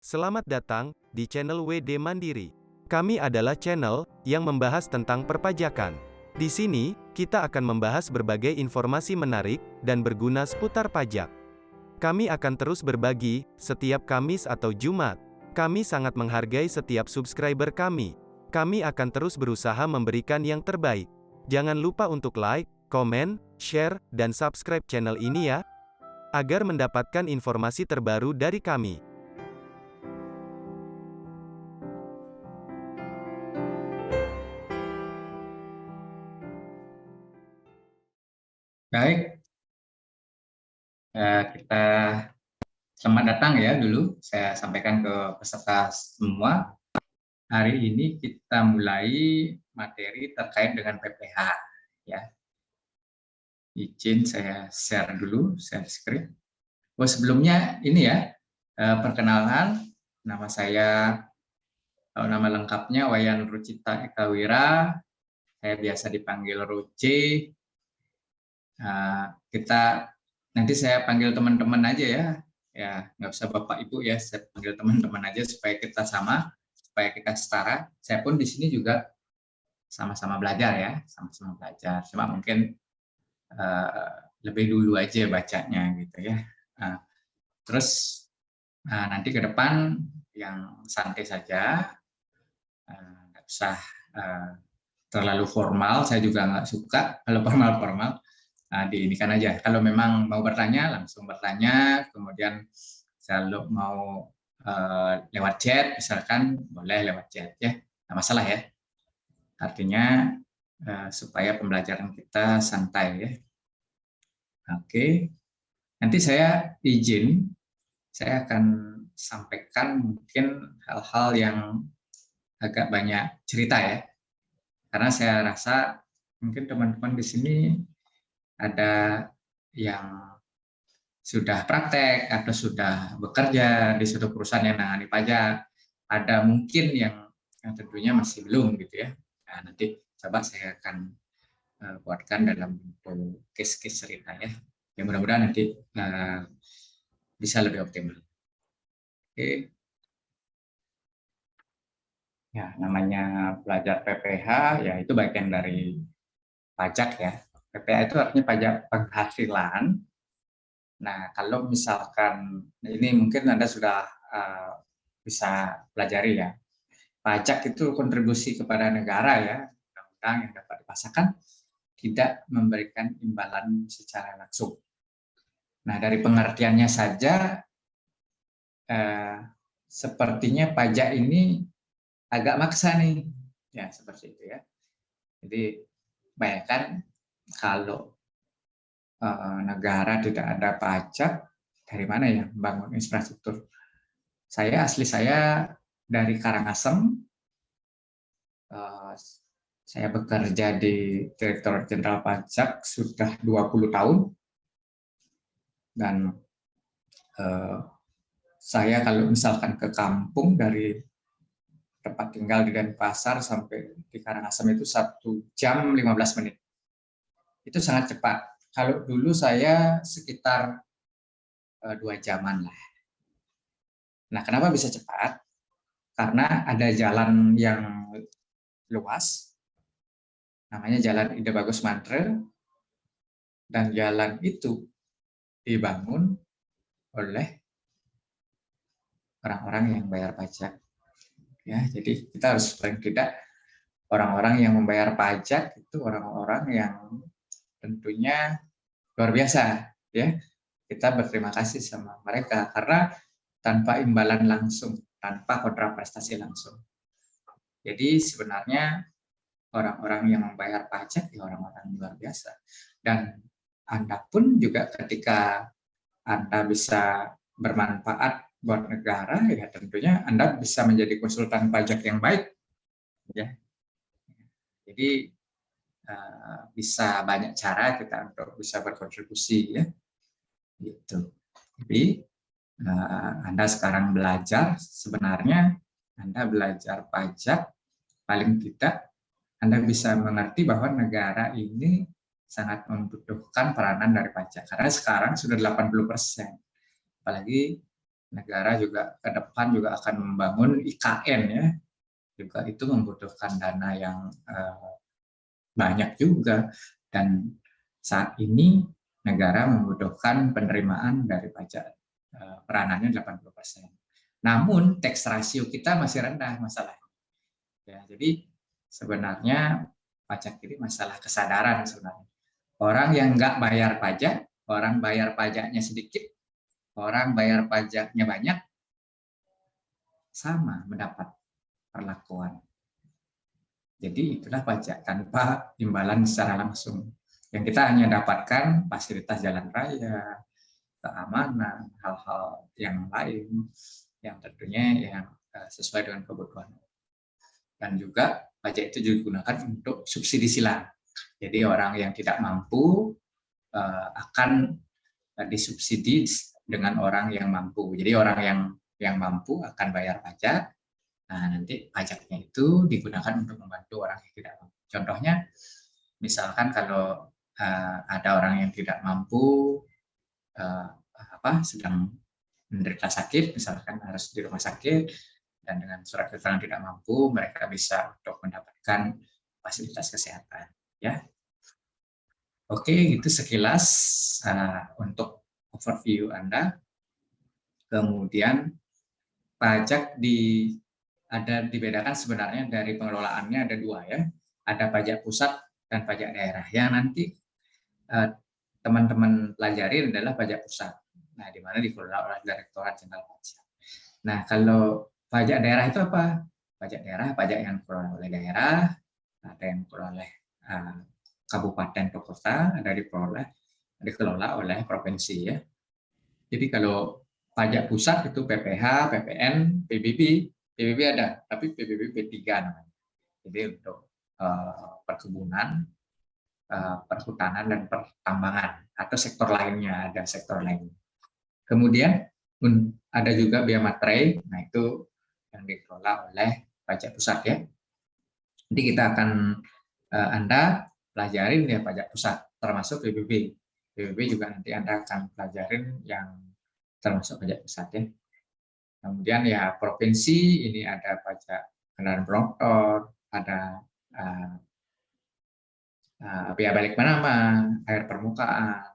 Selamat datang di channel WD Mandiri. Kami adalah channel yang membahas tentang perpajakan. Di sini, kita akan membahas berbagai informasi menarik dan berguna seputar pajak. Kami akan terus berbagi setiap Kamis atau Jumat. Kami sangat menghargai setiap subscriber kami. Kami akan terus berusaha memberikan yang terbaik. Jangan lupa untuk like, komen, share, dan subscribe channel ini ya, agar mendapatkan informasi terbaru dari kami. Baik, kita selamat datang ya dulu. Saya sampaikan ke peserta semua. Hari ini kita mulai materi terkait dengan PPH. Ya, izin saya share dulu, share screen. Oh, sebelumnya ini ya, perkenalan. Nama saya, nama lengkapnya Wayan Rucita Eka Wira. Saya biasa dipanggil Ruci. Kita nanti saya panggil teman-teman aja ya nggak usah bapak ibu ya, saya panggil teman-teman aja supaya kita sama, supaya kita setara. Saya pun di sini juga sama-sama belajar ya, sama-sama belajar. Cuma mungkin lebih dulu aja bacanya gitu ya. Terus nanti ke depan yang santai saja, nggak usah terlalu formal. Saya juga nggak suka kalau formal-formal. Diinikan aja. Kalau memang mau bertanya, langsung bertanya. Kemudian kalau mau lewat chat, misalkan boleh lewat chat ya, nggak masalah ya. Artinya supaya pembelajaran kita santai ya. Oke, nanti saya izin, saya akan sampaikan mungkin hal-hal yang agak banyak cerita ya, karena saya rasa mungkin teman-teman di sini ada yang sudah praktek atau sudah bekerja di suatu perusahaan yang menangani pajak, ada mungkin yang tentunya masih belum gitu ya. Nah, nanti coba saya akan buatkan dalam bentuk case-case cerita ya. Yang mudah-mudahan nanti bisa lebih optimal. Oke. Ya, namanya belajar PPH ya itu bagian dari pajak ya. PPH itu artinya pajak penghasilan. Nah, kalau misalkan ini mungkin Anda sudah bisa pelajari ya. Pajak itu kontribusi kepada negara ya, undang-undang yang dapat dipasarkan tidak memberikan imbalan secara langsung. Nah, dari pengertiannya saja sepertinya pajak ini agak maksa nih. Ya, seperti itu ya. Jadi, bayangkan kalau negara tidak ada pajak, dari mana ya membangun infrastruktur? Asli saya dari Karangasem, saya bekerja di Direktorat Jenderal Pajak sudah 20 tahun, dan saya kalau misalkan ke kampung dari tempat tinggal di Denpasar sampai di Karangasem itu 1 jam 15 menit. Itu sangat cepat. Kalau dulu saya sekitar 2 jaman lah. Nah, kenapa bisa cepat? Karena ada jalan yang luas, namanya Jalan Ide Bagus Mantre, dan jalan itu dibangun oleh orang-orang yang bayar pajak. Ya, jadi kita harus paling tidak orang-orang yang membayar pajak itu orang-orang yang tentunya luar biasa ya. Kita berterima kasih sama mereka karena tanpa imbalan langsung, tanpa kontraprestasi langsung. Jadi sebenarnya orang-orang yang membayar pajak ya orang-orang luar biasa. Dan Anda pun juga ketika Anda bisa bermanfaat buat negara, ya tentunya Anda bisa menjadi konsultan pajak yang baik. Ya. Jadi bisa banyak cara kita untuk bisa berkontribusi ya. Gitu. Jadi Anda sekarang belajar, sebenarnya Anda belajar pajak, paling tidak Anda bisa mengerti bahwa negara ini sangat membutuhkan peranan dari pajak. Karena sekarang sudah 80%. Apalagi negara juga ke depan juga akan membangun IKN ya, juga itu membutuhkan dana yang banyak juga, dan saat ini negara membutuhkan penerimaan dari pajak peranannya 80%. Namun tax ratio kita masih rendah masalahnya. Ya, jadi sebenarnya pajak ini masalah kesadaran sebenarnya. Orang yang nggak bayar pajak, orang bayar pajaknya sedikit, orang bayar pajaknya banyak, sama mendapat perlakuan. Jadi itulah pajak tanpa imbalan secara langsung. Yang kita hanya dapatkan fasilitas jalan raya, keamanan, hal-hal yang lain yang tentunya yang sesuai dengan kebutuhan. Dan juga pajak itu digunakan untuk subsidi silang. Jadi orang yang tidak mampu akan disubsidi dengan orang yang mampu. Jadi orang yang mampu akan bayar pajak. Nah, nanti pajaknya itu digunakan untuk membantu orang yang tidak mampu. Contohnya, misalkan kalau ada orang yang tidak mampu sedang menderita sakit, misalkan harus di rumah sakit, dan dengan surat keterangan tidak mampu, mereka bisa untuk mendapatkan fasilitas kesehatan. Ya, oke, itu sekilas untuk overview Anda. Kemudian pajak dibedakan sebenarnya dari pengelolaannya ada dua ya, ada pajak pusat dan pajak daerah. Yang nanti teman-teman pelajari adalah pajak pusat. Nah, di mana dikelola oleh Direktorat Jenderal Pajak. Nah, kalau pajak daerah itu apa? Pajak daerah, pajak yang dikelola oleh daerah, ada yang dikelola oleh kabupaten atau kota, ada dikelola oleh provinsi ya. Jadi kalau pajak pusat itu PPH, PPN, PBB, PBB ada, tapi PBB P3 namanya. Jadi untuk perkebunan, perhutanan dan pertambangan atau sektor lainnya, ada sektor lainnya. Kemudian ada juga bea materai, nah itu yang dikelola oleh pajak pusat ya. Jadi kita akan Anda pelajarin ya pajak pusat termasuk PBB. PBB juga nanti Anda akan pelajarin yang termasuk pajak pusat ya. Kemudian ya provinsi ini ada pajak kendaraan bermotor, ada biaya balik nama, air permukaan,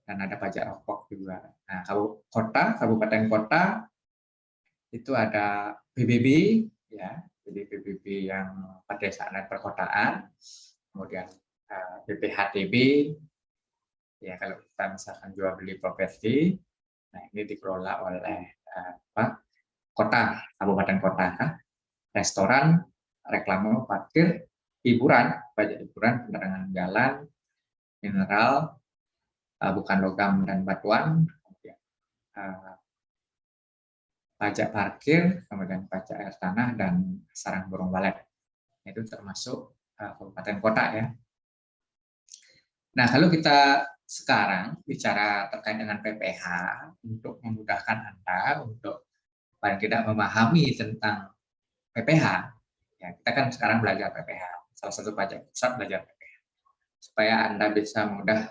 dan ada pajak rokok juga. Nah, kabupaten kota itu ada PBB ya, jadi PBB yang pedesaan dan perkotaan, kemudian BPHTB ya kalau kita misalkan jual beli properti, nah ini dikelola oleh kota, kabupaten kota, restoran, reklame, parkir, hiburan, pajak hiburan, penerangan jalan, mineral, bukan logam dan batuan, kemudian pajak parkir, kemudian pajak air tanah dan sarang burung walet. Itu termasuk kabupaten kota ya. Nah, kalau kita sekarang bicara terkait dengan PPH untuk memudahkan Anda untuk paling tidak memahami tentang PPH, ya kita kan sekarang belajar PPH. Salah satu pajak pusat belajar PPH supaya Anda bisa mudah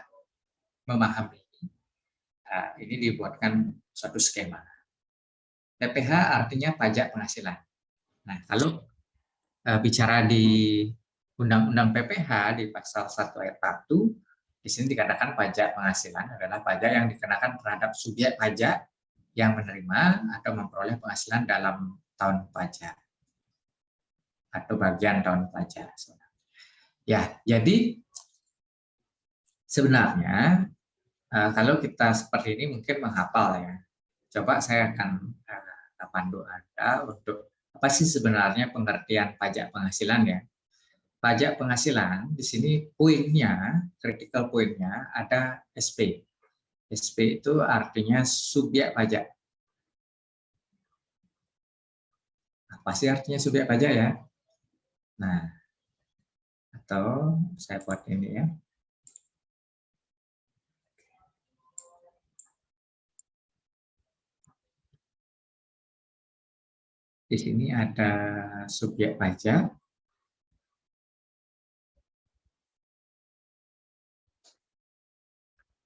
memahami. Ini dibuatkan suatu skema. PPH artinya pajak penghasilan. Nah, kalau bicara di Undang-Undang PPH di pasal 1 ayat 1, di sini dikatakan pajak penghasilan adalah pajak yang dikenakan terhadap subjek pajak yang menerima atau memperoleh penghasilan dalam tahun pajak atau bagian tahun pajak. Ya, jadi sebenarnya kalau kita seperti ini mungkin menghafal ya. Coba saya akan pandu Anda untuk apa sih sebenarnya pengertian pajak penghasilan ya. Pajak penghasilan di sini poinnya, critical poinnya ada SP. SP itu artinya subjek pajak. Apa sih artinya subjek pajak ya? Nah, atau saya buat ini ya. Di sini ada subjek pajak.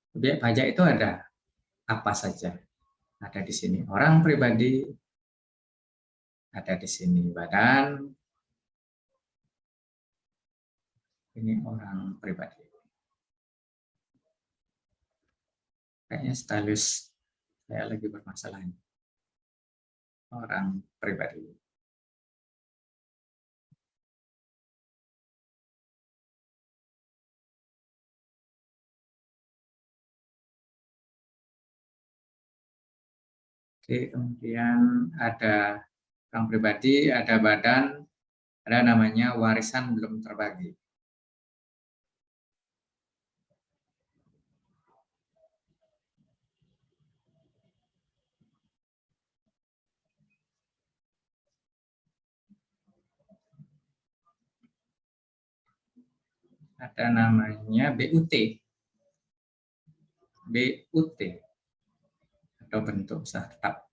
Subjek pajak itu ada apa saja? Ada di sini orang pribadi, ada di sini badan, ini orang pribadi. Kayaknya stylus saya lagi bermasalah ini. Orang pribadi. Oke, kemudian ada orang pribadi, ada badan, ada namanya warisan belum terbagi. Ada namanya BUT. BUT atau bentuk usaha tetap.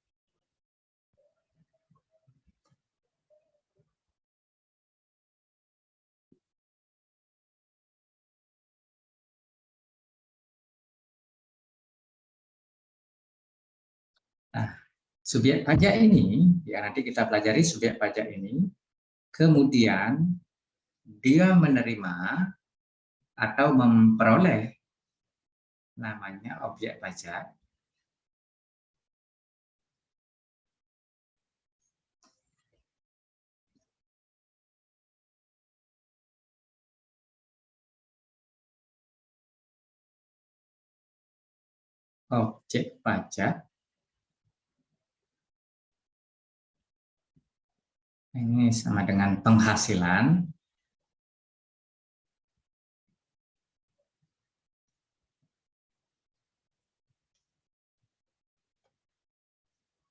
Nah, subjek pajak ini, ya nanti kita pelajari subjek pajak ini, kemudian dia menerima atau memperoleh namanya objek pajak. Objek pajak ini sama dengan penghasilan.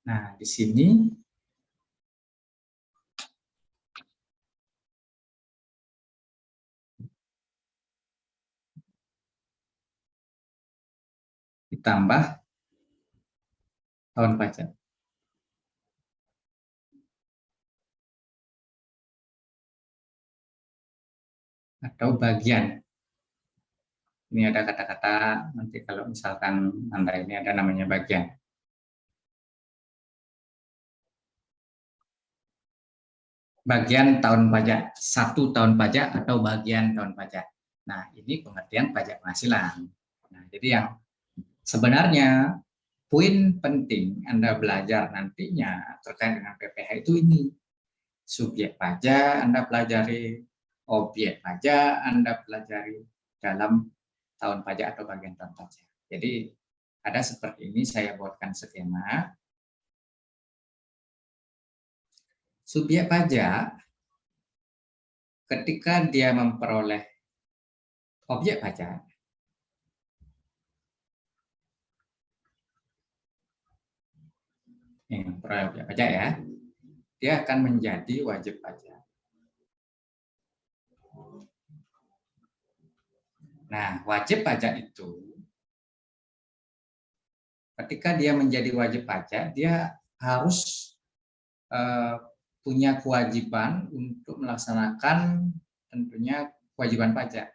Nah, di sini ditambah tahun pajak. Atau bagian. Ini ada kata-kata, nanti kalau misalkan Anda ini ada namanya bagian. Bagian tahun pajak, 1 tahun pajak atau bagian tahun pajak. Nah, ini pengertian pajak penghasilan. Nah, jadi yang sebenarnya poin penting Anda belajar nantinya terkait dengan PPh itu ini. Subjek pajak Anda pelajari, objek pajak Anda pelajari dalam tahun pajak atau bagian tahun pajak. Jadi ada seperti ini, saya buatkan skema. Subjek pajak ketika dia memperoleh objek pajak, ini memperoleh objek pajak ya, dia akan menjadi wajib pajak. Nah, wajib pajak itu ketika dia menjadi wajib pajak, dia harus punya kewajiban untuk melaksanakan tentunya kewajiban pajak.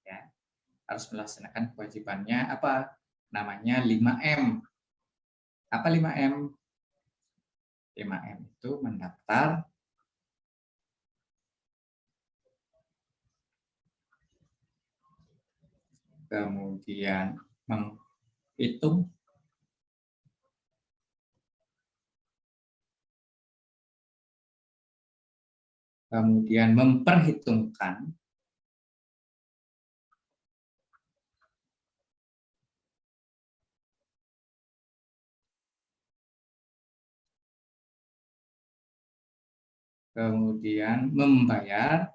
Ya, harus melaksanakan kewajibannya apa? Namanya 5M. Apa 5M? 5M itu mendaftar, kemudian menghitung, kemudian memperhitungkan, kemudian membayar,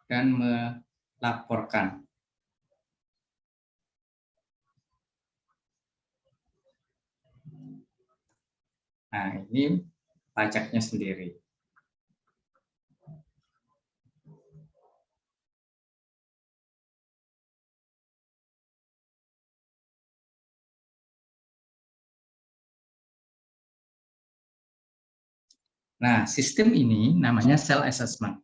dan melaporkan. Nah, ini pajaknya sendiri. Nah, sistem ini namanya self assessment.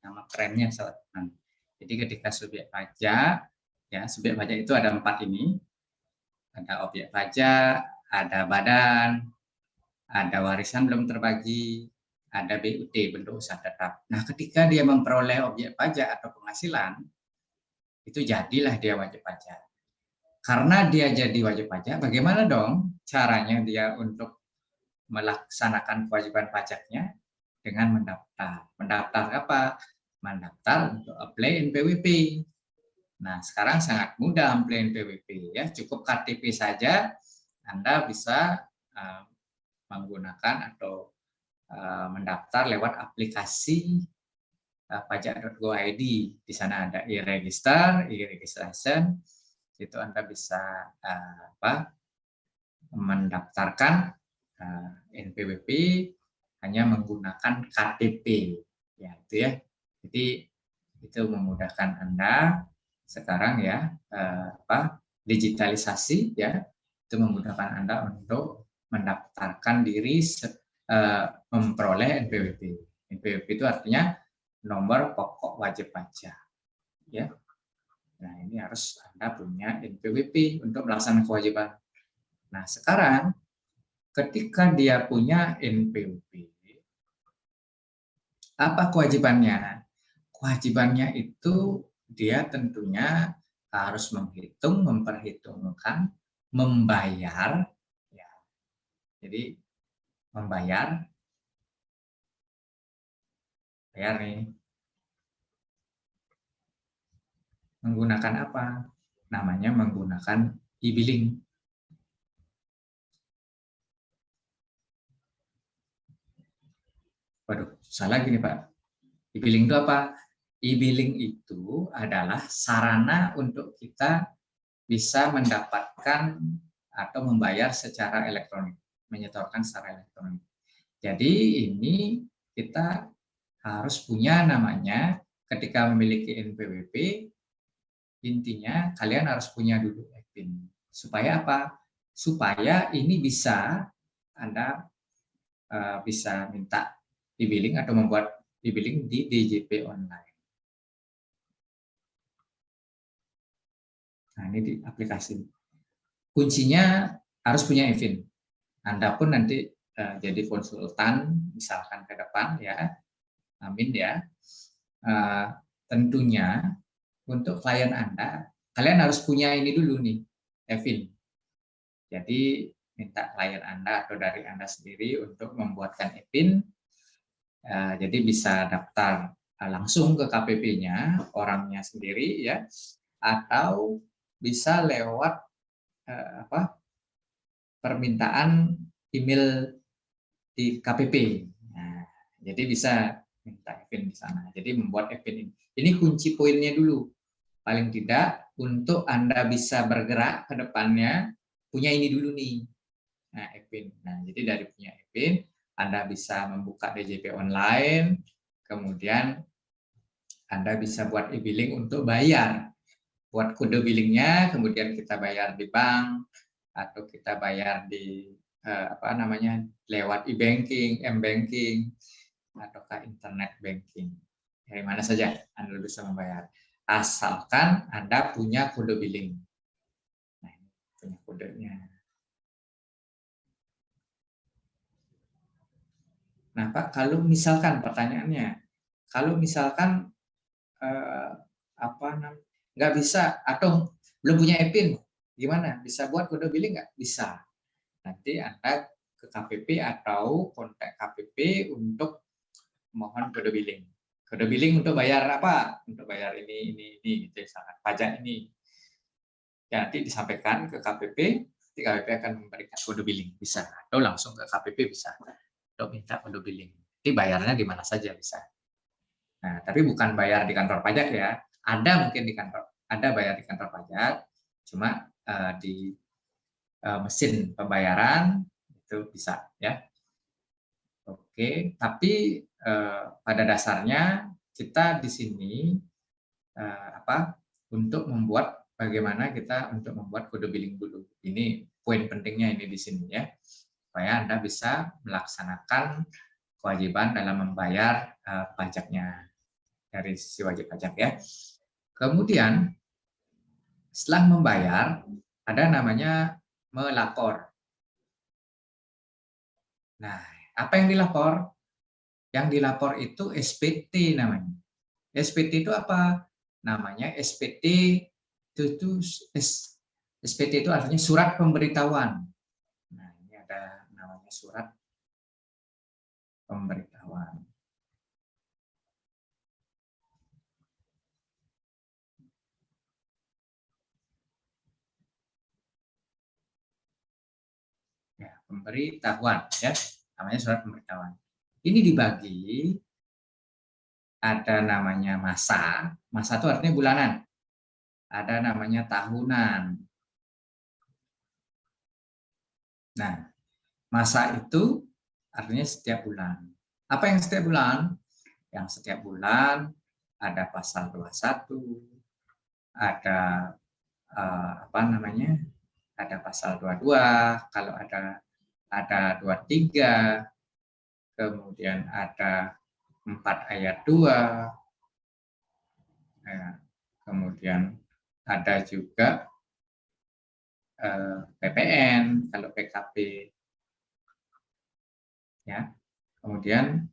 Nama kerennya self assessment. Jadi ketika subjek pajak, ya subjek pajak itu ada 4 ini, ada objek pajak, ada badan, ada warisan belum terbagi, ada BUT bentuk usaha tetap. Nah, ketika dia memperoleh objek pajak atau penghasilan, itu jadilah dia wajib pajak. Karena dia jadi wajib pajak, bagaimana dong caranya dia untuk melaksanakan kewajiban pajaknya? Dengan mendaftar. Mendaftar apa? Mendaftar untuk apply NPWP. Nah, sekarang sangat mudah apply NPWP ya, cukup KTP saja Anda bisa menggunakan atau mendaftar lewat aplikasi pajak.go.id. Di sana ada e-register, e-registration. Itu Anda bisa mendaftarkan NPWP hanya menggunakan KTP. Ya, itu ya. Jadi itu memudahkan Anda sekarang ya digitalisasi ya. Itu memudahkan Anda untuk mendaftarkan diri memperoleh NPWP. NPWP itu artinya nomor pokok wajib pajak. Ya. Nah, ini harus Anda punya NPWP untuk melaksanakan kewajiban. Nah, sekarang ketika dia punya NPWP, apa kewajibannya? Kewajibannya itu dia tentunya harus memperhitungkan, membayar, ya. Jadi membayar, bayar nih, menggunakan apa? Namanya menggunakan e-billing. Waduh, salah gini Pak. E-billing itu apa? E-billing itu adalah sarana untuk kita bisa mendapatkan atau membayar secara elektronik, menyetorkan secara elektronik. Jadi ini kita harus punya namanya ketika memiliki NPWP, intinya kalian harus punya dulu EPIN. Supaya apa? Supaya ini bisa Anda bisa minta e-billing atau membuat e-billing di DJP online. Nah, ini di aplikasi. Kuncinya harus punya EPIN. Anda pun nanti jadi konsultan, misalkan ke depan ya, amin ya. Tentunya untuk klien Anda, kalian harus punya ini dulu nih, EPIN. Jadi minta klien Anda atau dari Anda sendiri untuk membuatkan EPIN. Jadi bisa daftar langsung ke KPP-nya, orangnya sendiri ya, atau bisa lewat permintaan email di KPP. Nah, jadi bisa minta EPIN di sana. Jadi membuat EPIN ini. Ini kunci poinnya dulu. Paling tidak untuk Anda bisa bergerak ke depannya, punya ini dulu nih. Nah, EPIN. Nah, jadi dari punya EPIN, Anda bisa membuka DJP online, kemudian Anda bisa buat e-billing untuk bayar. Buat kode billingnya, kemudian kita bayar di bank, atau kita bayar di lewat e-banking, m-banking, ataukah internet banking. Dari mana saja Anda bisa membayar. Asalkan Anda punya kode billing. Nah, ini punya kodenya. Nah, Pak, kalau misalkan pertanyaannya, kalau misalkan nggak bisa atau belum punya EPIN, gimana? Bisa buat kode billing nggak? Bisa. Nanti Anda ke KPP atau kontak KPP untuk mohon kode billing. Kode billing untuk bayar apa? Untuk bayar ini, gitu, misalkan pajak ini. Ya, nanti disampaikan ke KPP, nanti KPP akan memberikan kode billing, bisa. Atau langsung ke KPP bisa. Atau minta kode billing. Nanti bayarnya di mana saja bisa. Nah, tapi bukan bayar di kantor pajak ya. Ada mungkin di kantor, ada bayar di kantor pajak, cuma di mesin pembayaran itu bisa ya. Oke, tapi pada dasarnya kita di sini untuk membuat bagaimana kita untuk membuat kode billing dulu. Ini poin pentingnya ini di sini ya, supaya Anda bisa melaksanakan kewajiban dalam membayar pajaknya dari sisi wajib pajak ya. Kemudian setelah membayar, ada namanya melapor. Nah, apa yang dilapor? Yang dilapor itu SPT namanya. SPT itu apa? Namanya SPT itu SPT itu artinya surat pemberitahuan. Nah, ini ada namanya surat pemberitahuan. Ya, pemberitahuan ya, namanya surat pemberitahuan. Ini dibagi, ada namanya masa itu artinya bulanan. Ada namanya tahunan. Nah, masa itu artinya setiap bulan. Apa yang setiap bulan? Yang setiap bulan ada pasal 21, ada apa namanya? Ada pasal 22, kalau ada 23, kemudian ada 4 ayat 2, ya, kemudian ada juga PPN kalau PKP, ya. Kemudian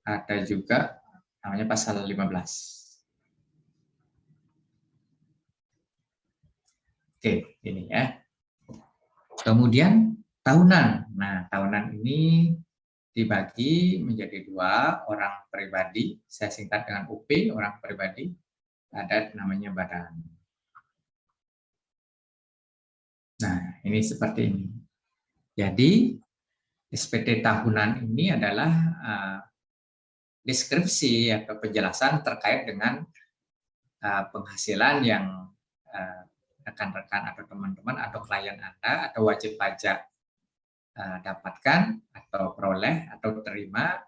ada juga namanya pasal 15. Oke, ini ya. Kemudian tahunan. Nah, tahunan ini dibagi menjadi 2, orang pribadi, saya singkat dengan UP, orang pribadi, ada namanya badan. Nah, ini seperti ini. Jadi, SPT tahunan ini adalah deskripsi atau penjelasan terkait dengan penghasilan yang rekan-rekan atau teman-teman atau klien Anda atau wajib pajak dapatkan atau peroleh atau terima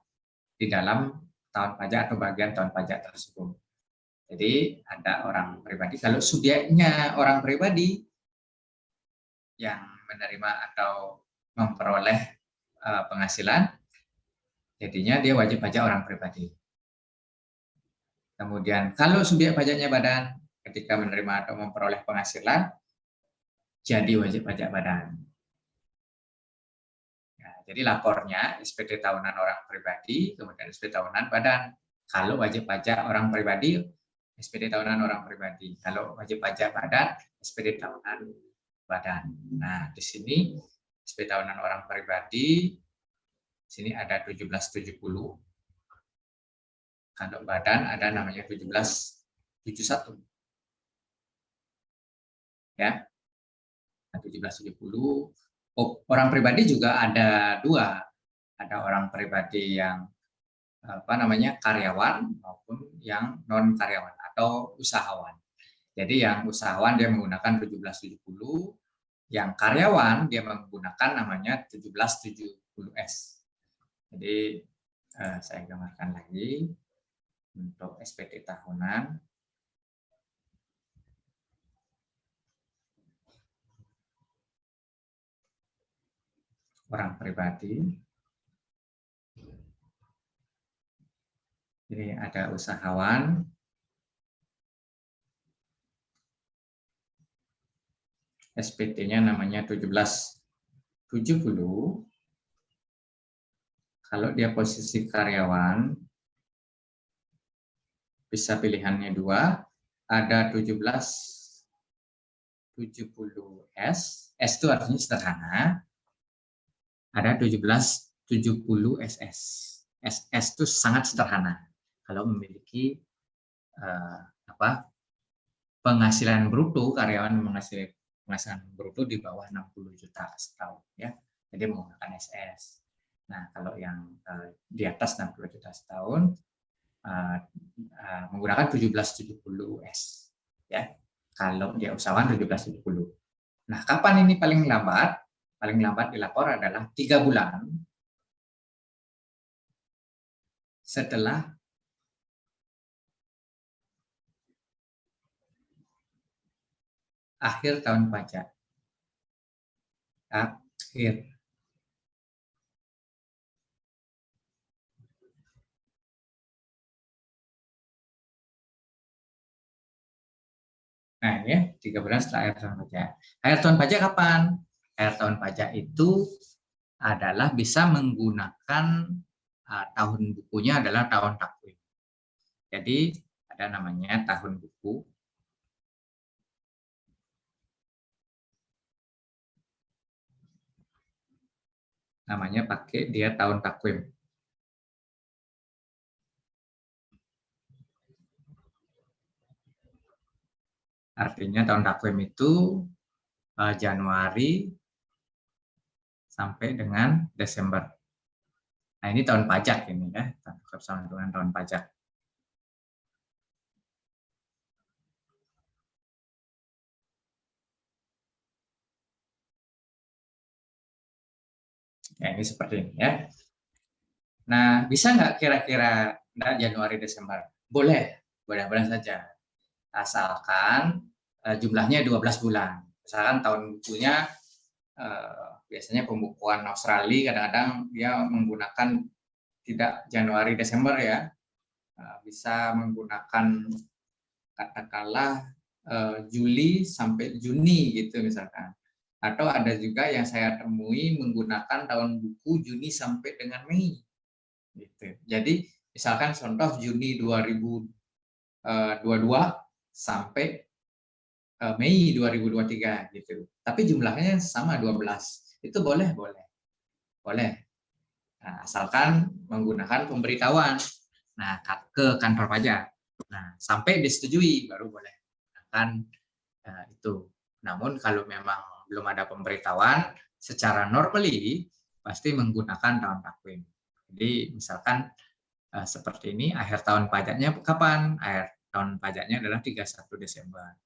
di dalam tahun pajak atau bagian tahun pajak tersebut. Jadi ada orang pribadi, kalau subjeknya orang pribadi yang menerima atau memperoleh penghasilan, jadinya dia wajib pajak orang pribadi. Kemudian kalau subjek pajaknya badan, ketika menerima atau memperoleh penghasilan, jadi wajib pajak badan. Nah, jadi lapornya SPT tahunan orang pribadi, kemudian SPT tahunan badan. Kalau wajib pajak orang pribadi, SPT tahunan orang pribadi. Kalau wajib pajak badan, SPT tahunan badan. Nah, di sini SPT tahunan orang pribadi, sini ada 1770. Kalau badan ada namanya 1771. Ya. 1770. Orang pribadi juga ada 2. Ada orang pribadi yang karyawan maupun yang non karyawan atau usahawan. Jadi yang usahawan dia menggunakan 1770, yang karyawan dia menggunakan namanya 1770S. Jadi saya gambarkan lagi untuk SPT tahunan. Orang pribadi. Ini ada usahawan. SPT-nya namanya 1770. Kalau dia posisi karyawan, bisa pilihannya 2. Ada 1770S. S itu artinya sederhana. Ada 1770SS. SS itu sangat sederhana. Kalau memiliki penghasilan bruto, karyawan menghasilkan penghasilan bruto di bawah 60 juta setahun, ya. Jadi menggunakan SS. Nah, kalau yang di atas 60 juta setahun menggunakan 1770S, ya. Kalau dia usahawan 1770. Nah, kapan ini paling lambat? Paling lambat dilapor adalah 3 bulan setelah akhir tahun pajak. Akhir Nah, ini ya, 3 bulan setelah akhir tahun pajak. Akhir tahun pajak kapan? Akhir tahun pajak itu adalah bisa menggunakan tahun bukunya adalah tahun takwim. Jadi ada namanya tahun buku. Namanya pakai dia tahun takwim. Artinya tahun takwim itu Januari sampai dengan Desember. Nah, ini tahun pajak ini ya, sama dengan tahun pajak. Ya, ini seperti ini ya. Nah, bisa nggak kira-kira Januari Desember? Boleh, boleh-boleh saja. Asalkan jumlahnya 12 bulan. Misalkan tahun bukunya biasanya pembukuan Australia kadang-kadang dia menggunakan tidak Januari Desember ya. Bisa menggunakan katakanlah Juli sampai Juni gitu misalkan. Atau ada juga yang saya temui menggunakan tahun buku Juni sampai dengan Mei. Gitu. Jadi misalkan contoh Juni 2022 sampai Mei 2023 gitu. Tapi jumlahnya sama 12. Itu boleh, boleh. Boleh. Nah, asalkan menggunakan pemberitahuan. Nah, ke kantor pajak. Nah, sampai disetujui baru boleh menggunakan itu. Namun kalau memang belum ada pemberitahuan, secara normally pasti menggunakan tahun takwim. Jadi misalkan seperti ini, akhir tahun pajaknya kapan? Akhir tahun pajaknya adalah 31 Desember.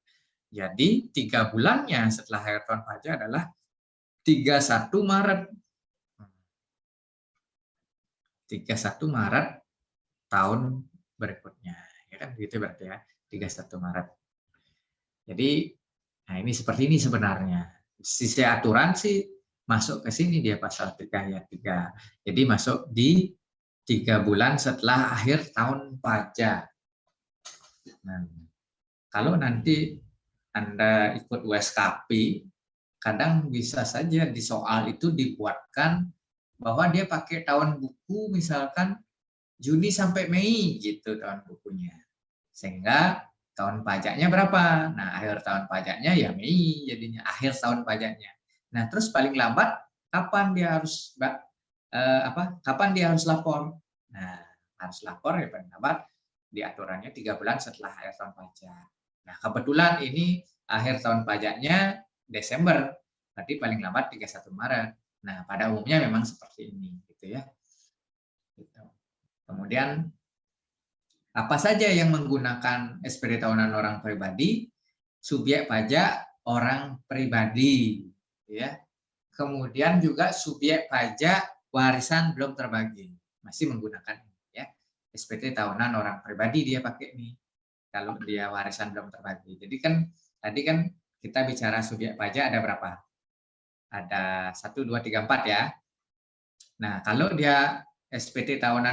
Jadi 3 bulannya setelah akhir tahun pajak adalah 31 Maret. 31 Maret tahun berikutnya. Ya kan begitu berarti ya, 31 Maret. Jadi nah ini seperti ini sebenarnya. Sisi aturan sih masuk ke sini dia pasal 3 ayat 3. Jadi masuk di 3 bulan setelah akhir tahun pajak. Nah, kalau nanti Anda ikut USKP, kadang bisa saja di soal itu dibuatkan bahwa dia pakai tahun buku misalkan Juni sampai Mei gitu tahun bukunya. Sehingga tahun pajaknya berapa? Nah, akhir tahun pajaknya ya Mei jadinya akhir tahun pajaknya. Nah, terus paling lambat kapan dia harus kapan dia harus lapor? Nah, harus lapor ya paling lambat di aturannya 3 bulan setelah akhir tahun pajak. Nah, kebetulan ini akhir tahun pajaknya Desember, berarti paling lambat 31 Maret. Nah, pada umumnya memang seperti ini gitu ya. Gitu. Kemudian apa saja yang menggunakan SPD tahunan orang pribadi? Subjek pajak orang pribadi, ya. Kemudian juga subjek pajak warisan belum terbagi, masih menggunakan ya. SPT tahunan orang pribadi dia pakai nih. Kalau dia warisan belum terbagi. Jadi kan tadi kan kita bicara subjek pajak ada berapa? Ada 1, 2, 3, 4 ya. Nah, kalau dia SPT tahunan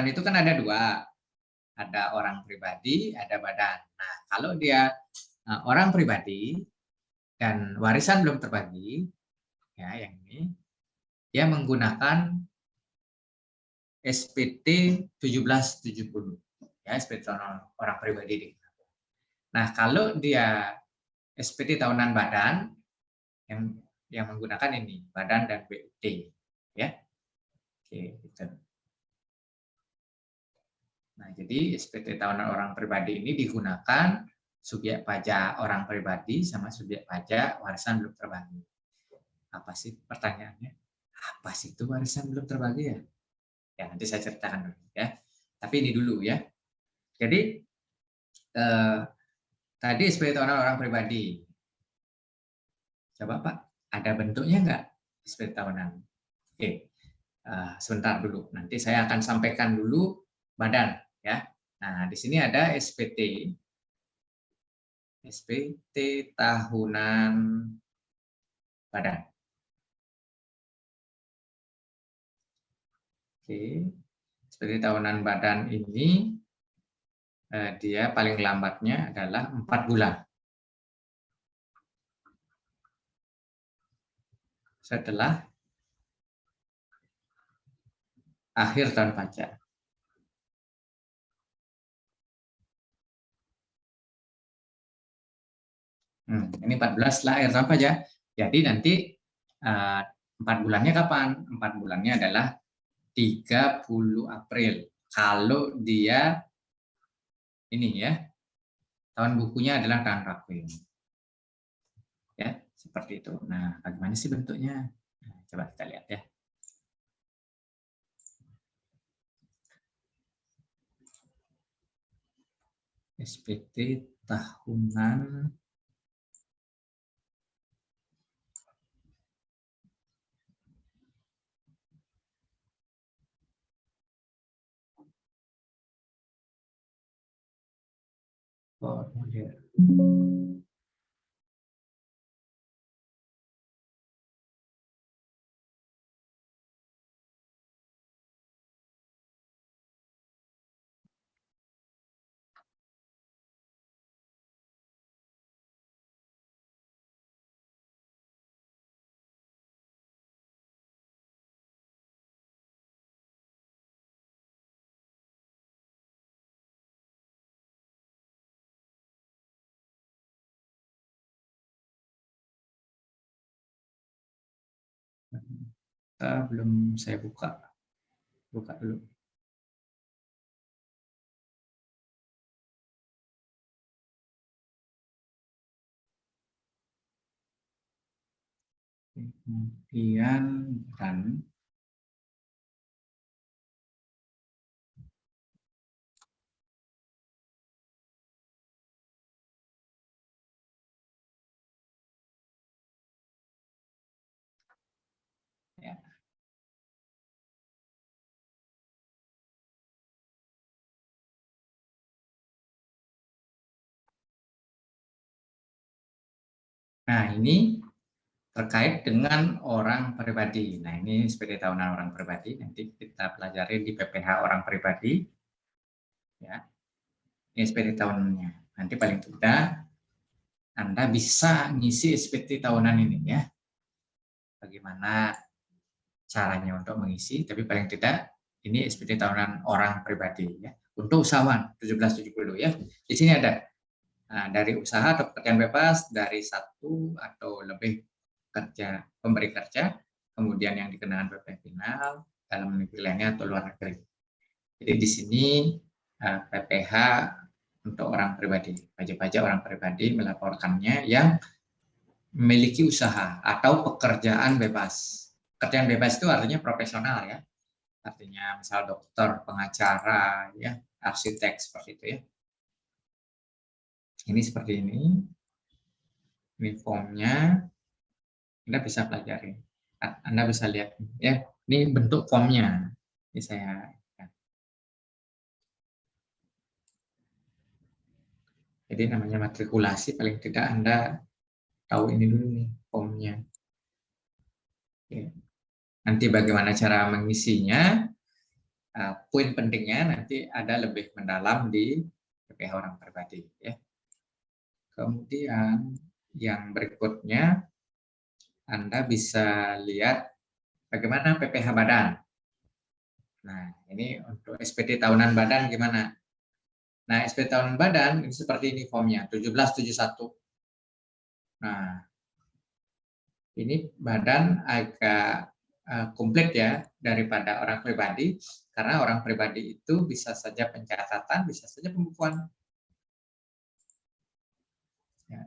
itu kan ada 2. Ada orang pribadi, ada badan. Nah, kalau dia orang pribadi dan warisan belum terbagi, ya yang ini, dia menggunakan SPT 1770, ya SPT orang pribadi. Nah, kalau dia SPT tahunan badan, yang menggunakan ini badan dan BUT, ya. Oke, gitu. Nah, jadi SPT tahunan orang pribadi ini digunakan subjek pajak orang pribadi sama subjek pajak warisan belum terbagi. Apa sih pertanyaannya? Apa sih itu warisan belum terbagi ya? Ya, nanti saya ceritakan dulu ya. Tapi ini dulu ya. Jadi tadi SPT tahunan orang pribadi. Coba Pak, ada bentuknya nggak SPT tahunan? Oke, sebentar dulu. Nanti saya akan sampaikan dulu badan ya. Nah, di sini ada SPT tahunan badan. Oke, SPT tahunan badan ini dia paling lambatnya adalah 4 bulan setelah akhir tahun pajak. Ini 14 setelah akhir tahun pajak. Jadi nanti 4 bulannya kapan? 4 bulannya adalah 30 April. Kalau dia ini ya, tahun bukunya adalah tahun Rakwin. Ya, seperti itu. Nah, bagaimana sih bentuknya? Nah, coba kita lihat ya. SPT tahunan formulir. Belum saya buka dulu. Kemudian dan ya. Nah, ini terkait dengan orang pribadi. Nah, ini SPT tahunan orang pribadi. Nanti kita pelajari di PPH orang pribadi. Ya, ini SPT tahunannya. Nanti paling tidak Anda bisa ngisi SPT tahunan ini ya. Bagaimana caranya untuk mengisi? Tapi paling tidak ini SPT tahunan orang pribadi ya. Untuk usahawan 1770 ya. Di sini ada dari usaha atau pekerjaan bebas, dari satu atau lebih kerja pemberi kerja, kemudian yang dikenakan PPh final dalam negeri lainnya atau luar negeri. Jadi di sini PPh untuk orang pribadi, pajak-pajak orang pribadi melaporkannya yang memiliki usaha atau pekerjaan bebas. Pekerjaan bebas itu artinya profesional ya, artinya misal dokter, pengacara, ya, arsitek seperti itu ya. Ini seperti ini. Ini formnya, Anda bisa pelajari. Anda bisa lihat ya, ini bentuk formnya. Ini saya ya. Jadi namanya matrikulasi, paling tidak Anda tahu ini dulu nih formnya. Oke. Nanti bagaimana cara mengisinya, poin pentingnya nanti ada lebih mendalam di PPh orang pribadi ya. Kemudian yang berikutnya Anda bisa lihat bagaimana PPh badan. Nah, ini untuk SPT tahunan badan gimana? Nah, SPT tahunan badan ini seperti ini formnya, 1771. Nah, ini badan agak komplit ya daripada orang pribadi, karena orang pribadi itu bisa saja pencatatan, bisa saja pembukuan. Ya.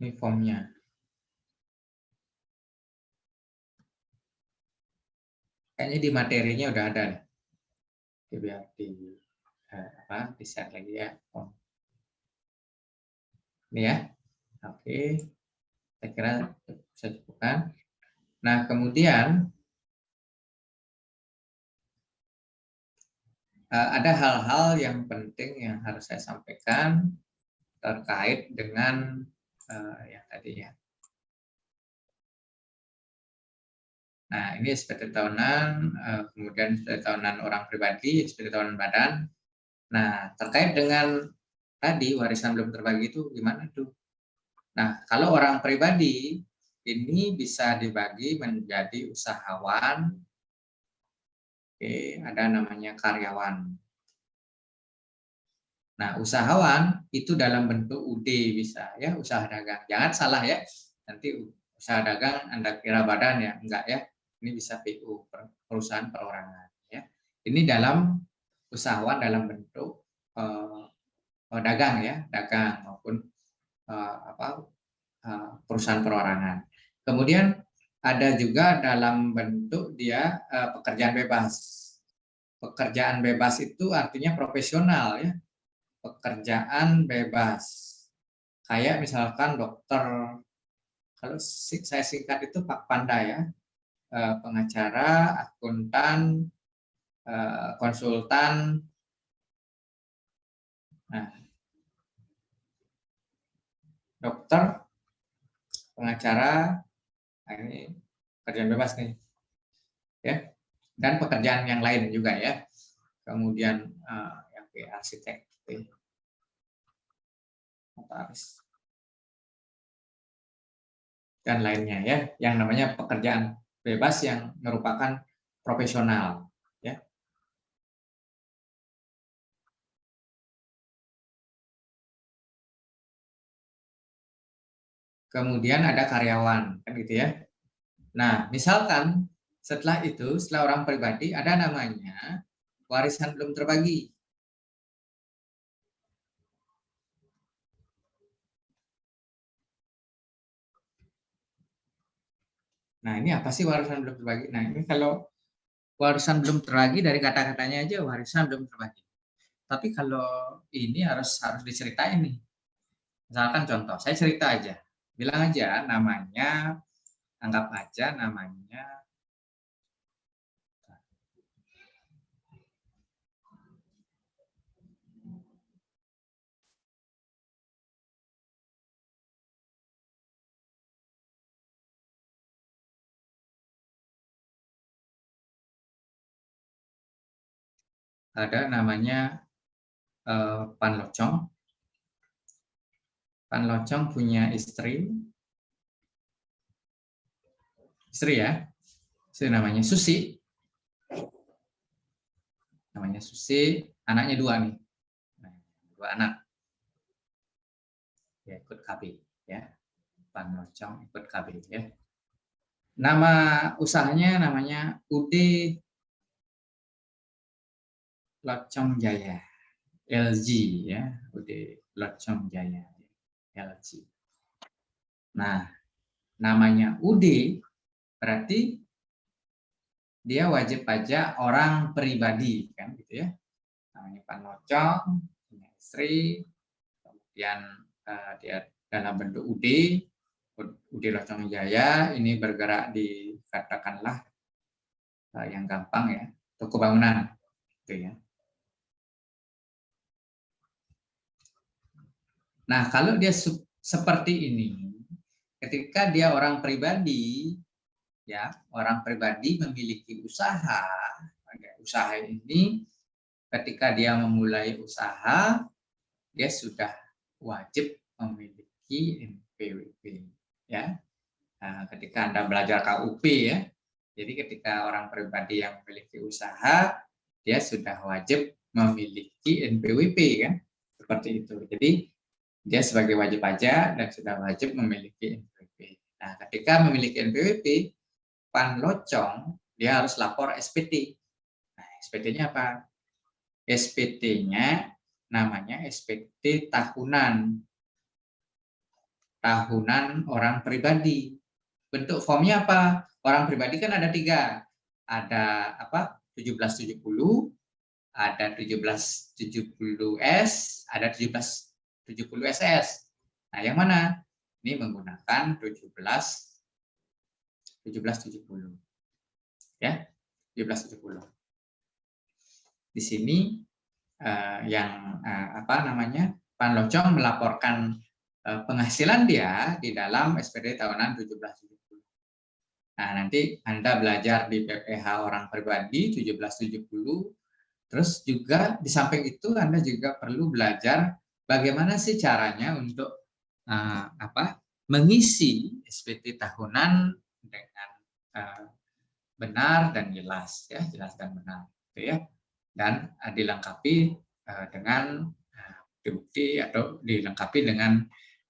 Ini formnya. Kayaknya di materinya udah ada. Biar di share lagi ya. Ini ya. Oke. Saya kira bisa cukupkan. Nah, kemudian ada hal-hal yang penting yang harus saya sampaikan terkait dengan yang tadi ya. Nah, ini SPT tahunan, kemudian SPT tahunan orang pribadi, SPT tahunan badan. Nah, terkait dengan tadi warisan belum terbagi itu gimana tuh? Nah, kalau orang pribadi ini bisa dibagi menjadi usahawan, oke, ada namanya karyawan. Nah, usahawan itu dalam bentuk UD bisa ya, usaha dagang. Jangan salah ya, nanti usaha dagang Anda kira badan ya, enggak ya. Ini bisa PU, perusahaan perorangan ya. Ini dalam usahawan dalam bentuk dagang ya, dagang maupun perusahaan perorangan. Kemudian ada juga dalam bentuk dia pekerjaan bebas. Pekerjaan bebas itu artinya profesional ya. Pekerjaan bebas. Kayak misalkan dokter, kalau saya singkat itu Pak Panda ya, pengacara, akuntan, konsultan. Nah, dokter, pengacara, nah ini pekerjaan bebas nih, ya. Dan pekerjaan yang lain juga ya. Kemudian arsitek, notaris, dan lainnya ya, yang namanya pekerjaan bebas yang merupakan profesional ya. Kemudian ada karyawan kan gitu ya. Nah, misalkan setelah itu, setelah orang pribadi ada namanya warisan belum terbagi. Nah, ini apa sih warisan belum terbagi? Nah, ini kalau warisan belum terbagi dari kata-katanya aja warisan belum terbagi. Tapi kalau ini harus diceritain nih. Misalkan contoh, saya cerita aja. Bilang aja namanya, anggap aja namanya ada namanya Pan Locong. Pan Locong punya istri ya, istri namanya Susi. Namanya Susi, anaknya 2 nih. Nah, 2 anak. Ya, ikut KB ya. Pan Locong ikut KB ya. Nama usahanya namanya UD Locong Jaya. LG ya, UD Locong Jaya. LG. Nah, namanya UD berarti dia wajib pajak orang pribadi kan gitu ya. Namanya Pan Locong, punya istri, kemudian dia dalam bentuk UD Locong Jaya, ini bergerak di katakanlah yang gampang ya, toko bangunan gitu ya. Nah, kalau dia seperti ini, ketika dia orang pribadi, ya, orang pribadi memiliki usaha, usaha ini ketika dia memulai usaha, dia sudah wajib memiliki NPWP, ya. Nah, ketika Anda belajar KUP ya, jadi ketika orang pribadi yang memiliki usaha, dia sudah wajib memiliki NPWP kan, seperti itu. Jadi dia sebagai wajib pajak dan sudah wajib memiliki NPWP. Nah, ketika memiliki NPWP, Pan Locong dia harus lapor SPT. Nah, SPT-nya apa? SPT-nya namanya SPT tahunan. Tahunan orang pribadi. Bentuk formnya apa? Orang pribadi kan ada 3. Ada apa? 1770, ada 1770S, ada 1770SS. Nah, yang mana? Ini menggunakan 1770. Ya, 1770. Di sini yang apa namanya? Pan Locong melaporkan penghasilan dia di dalam SPT tahunan 1770. Nah, nanti Anda belajar di PPH orang pribadi 1770. Terus juga di samping itu Anda juga perlu belajar bagaimana sih caranya untuk mengisi SPT tahunan dengan benar dan jelas, ya, jelas dan benar, gitu ya. Dan dilengkapi dengan bukti atau dilengkapi dengan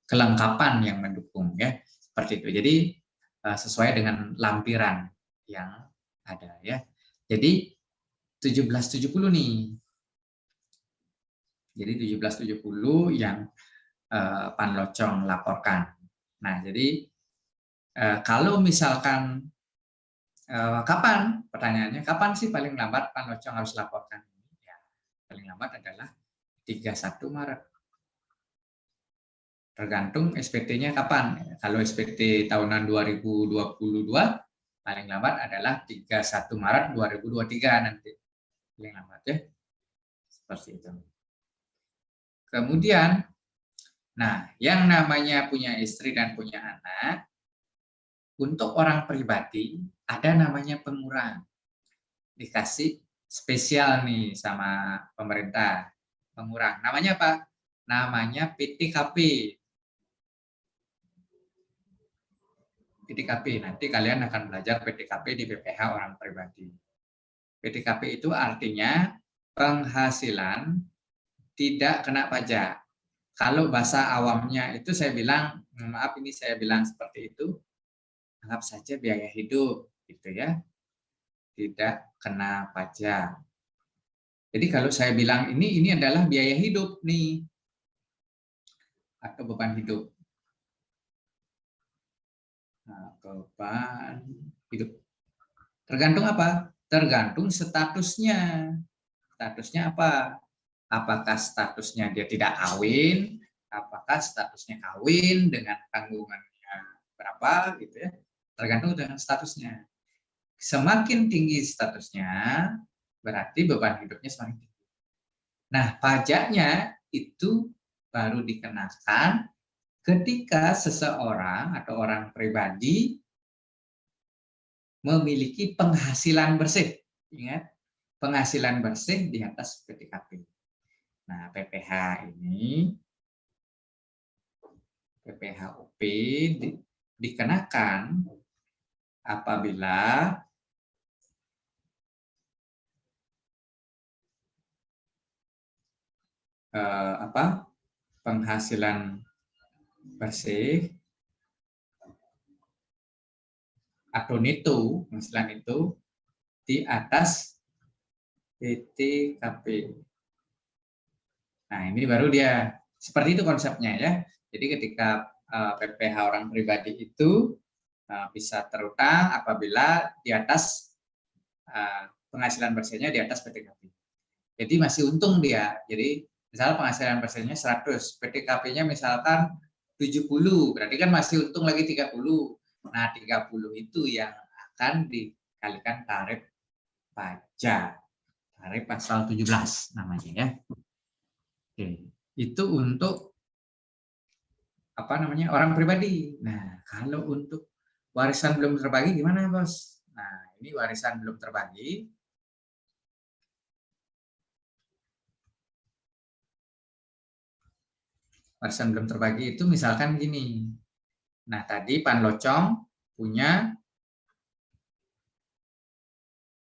kelengkapan yang mendukung, ya, seperti itu. Jadi sesuai dengan lampiran yang ada, ya. Jadi 1770 nih. Jadi 1770 yang Panlocong laporkan. Nah, jadi kalau misalkan kapan, pertanyaannya, kapan sih paling lambat Panlocong harus laporkan? Ya, paling lambat adalah 31 Maret. Tergantung SPT-nya kapan. Kalau SPT tahunan 2022, paling lambat adalah 31 Maret 2023 nanti. Paling lambat, ya. Seperti itu. Kemudian, nah, yang namanya punya istri dan punya anak, untuk orang pribadi ada namanya pengurang. Dikasih spesial nih sama pemerintah. Pengurang. Namanya apa? Namanya PTKP. PTKP. Nanti kalian akan belajar PTKP di PPH orang pribadi. PTKP itu artinya penghasilan tidak kena pajak. Kalau bahasa awamnya itu saya bilang, maaf ini saya bilang seperti itu, anggap saja biaya hidup, gitu ya, tidak kena pajak. Jadi kalau saya bilang ini adalah biaya hidup nih, atau beban hidup. Nah, beban hidup. Tergantung apa? Tergantung statusnya. Statusnya apa? Apakah statusnya dia tidak kawin? Apakah statusnya kawin dengan tanggungannya berapa, gitu ya? Tergantung dengan statusnya. Semakin tinggi statusnya, berarti beban hidupnya semakin tinggi. Nah, pajaknya itu baru dikenakan ketika seseorang atau orang pribadi memiliki penghasilan bersih. Ingat, penghasilan bersih di atas PTKP. Nah, PPH ini, PPHUP dikenakan apabila penghasilan bersih atau neto penghasilan itu di atas PTKP. Nah, ini baru dia seperti itu konsepnya, ya. Jadi ketika PPH orang pribadi itu bisa terutang apabila di atas penghasilan bersihnya di atas PTKP. Jadi masih untung dia. Jadi misalnya penghasilan bersihnya 100, PTKP-nya misalkan 70, berarti kan masih untung lagi 30. Nah, 30 itu yang akan dikalikan tarif pajak. Tarif pasal 17 namanya, ya. Oke. Itu untuk orang pribadi. Nah, kalau untuk warisan belum terbagi gimana, Bos? Nah, ini warisan belum terbagi. Warisan belum terbagi itu misalkan gini. Nah, tadi Panlocong punya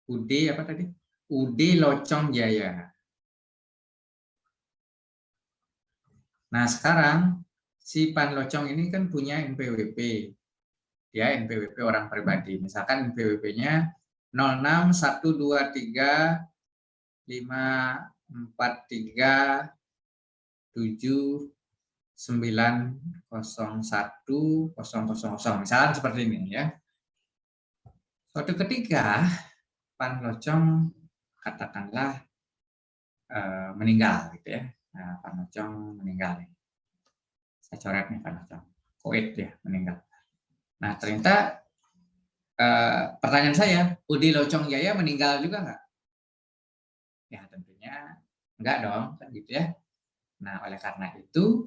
UD apa tadi? UD Locong Jaya. Nah, sekarang si Panlocong ini kan punya NPWP. Ya, NPWP orang pribadi. Misalkan NPWP-nya 0612353790100. Misalkan seperti ini, ya. Suatu ketika Panlocong katakanlah meninggal, gitu ya. Nah, Panlocong meninggal. Saya coret nih Panlocong. Koit ya, meninggal. Nah, ternyata pertanyaan saya, Udi Locong Jaya meninggal juga nggak? Ya, tentunya enggak dong, kan gitu ya. Nah, oleh karena itu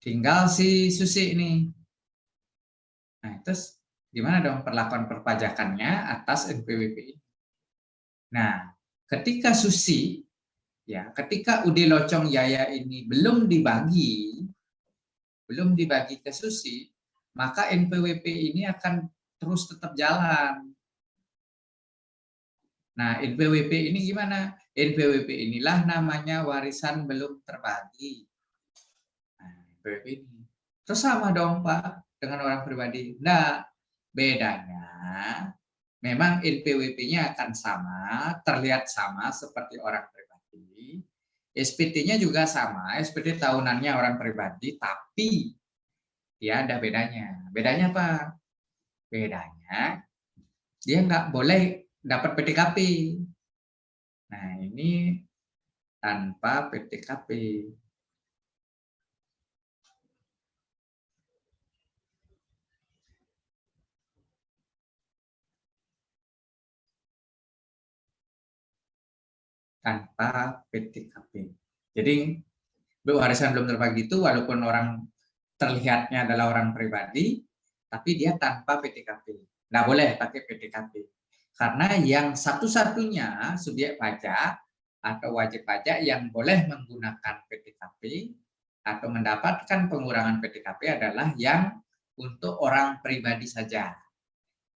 tinggal si Susi ini. Nah, terus gimana dong perlakuan perpajakannya atas NPWP ini. Nah, ketika Susi, ya, ketika UD Locong Jaya ini belum dibagi ke Susi, maka NPWP ini akan terus tetap jalan. Nah, NPWP ini gimana? NPWP inilah namanya warisan belum terbagi. Nah, NPWP ini. Terus sama dong, Pak, dengan orang pribadi. Nah, bedanya memang NPWP-nya akan sama, terlihat sama seperti orang pribadi. SPT-nya juga sama, SPT tahunannya orang pribadi, tapi ya ada bedanya. Bedanya apa? Bedanya dia nggak boleh dapat PTKP. Nah, ini tanpa PTKP. Tanpa PTKP. Jadi warisan belum terbagi itu walaupun orang terlihatnya adalah orang pribadi, tapi dia tanpa PTKP. Nggak boleh pakai PTKP. Karena yang satu-satunya subjek pajak atau wajib pajak yang boleh menggunakan PTKP atau mendapatkan pengurangan PTKP adalah yang untuk orang pribadi saja.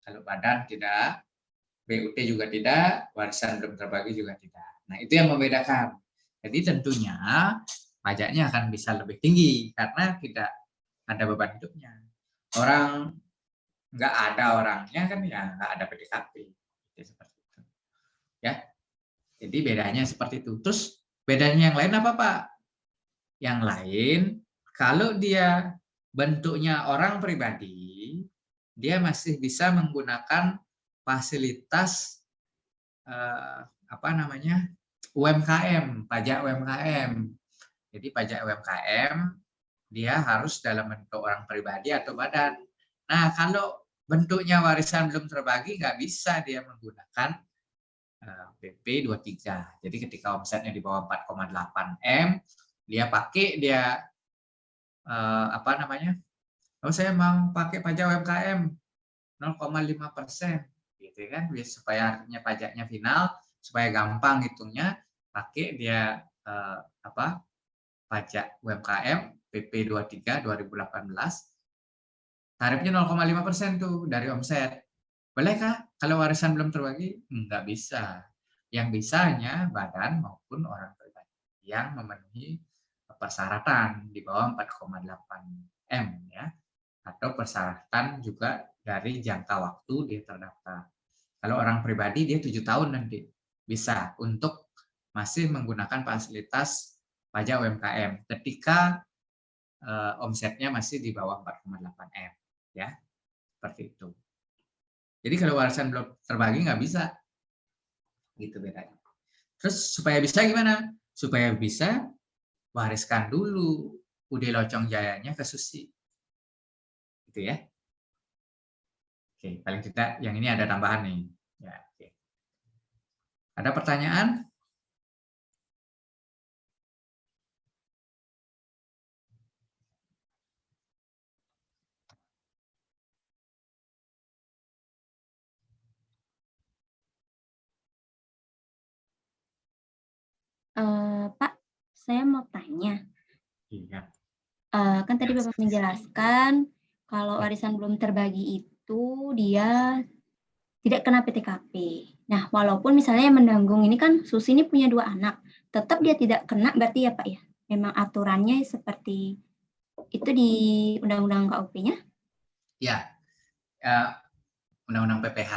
Kalau badan tidak, BUT juga tidak, warisan belum terbagi juga tidak. Nah, itu yang membedakan. Jadi tentunya pajaknya akan bisa lebih tinggi karena tidak ada beban hidupnya. Orang nggak ada orangnya kan ya nggak ada PTKP. Seperti itu. Ya, jadi bedanya seperti itu. Terus bedanya yang lain apa, Pak? Yang lain, kalau dia bentuknya orang pribadi, dia masih bisa menggunakan fasilitas apa namanya UMKM, pajak UMKM. Jadi pajak UMKM dia harus dalam bentuk orang pribadi atau badan. Nah, kalau bentuknya warisan belum terbagi nggak bisa dia menggunakan PP 23. Jadi ketika omsetnya di bawah 4,8 M, dia pakai apa namanya? Oh, saya mau pakai pajak UMKM 0,5%, gitu kan? Supaya artinya pajaknya final, supaya gampang hitungnya, pakai dia apa? Pajak UMKM PP 23 2018 tarifnya 0,5% tuh dari omset. Bolehkah kalau warisan belum terbagi? Enggak bisa. Yang bisa hanya badan maupun orang pribadi yang memenuhi persyaratan di bawah 4,8 M ya. Atau persyaratan juga dari jangka waktu dia terdaftar. Kalau orang pribadi dia 7 tahun nanti bisa untuk masih menggunakan fasilitas pajak UMKM ketika omsetnya masih di bawah 4,8 M ya. Seperti itu. Jadi kalau warisan belum terbagi nggak bisa. Gitu bedanya. Terus supaya bisa gimana? Supaya bisa wariskan dulu UD Locong Jayanya ke Susi. Gitu ya. Oke, paling tidak yang ini ada tambahan nih. Ya, oke. Ada pertanyaan? Pak, saya mau tanya. Iya. Kan tadi Bapak menjelaskan kalau warisan belum terbagi itu dia tidak kena PTKP. Nah, walaupun misalnya yang menanggung ini kan Susi ini punya 2 anak, tetap dia tidak kena berarti ya Pak ya? Memang aturannya seperti itu di Undang-Undang KUP-nya? Ya, Undang-Undang PPH.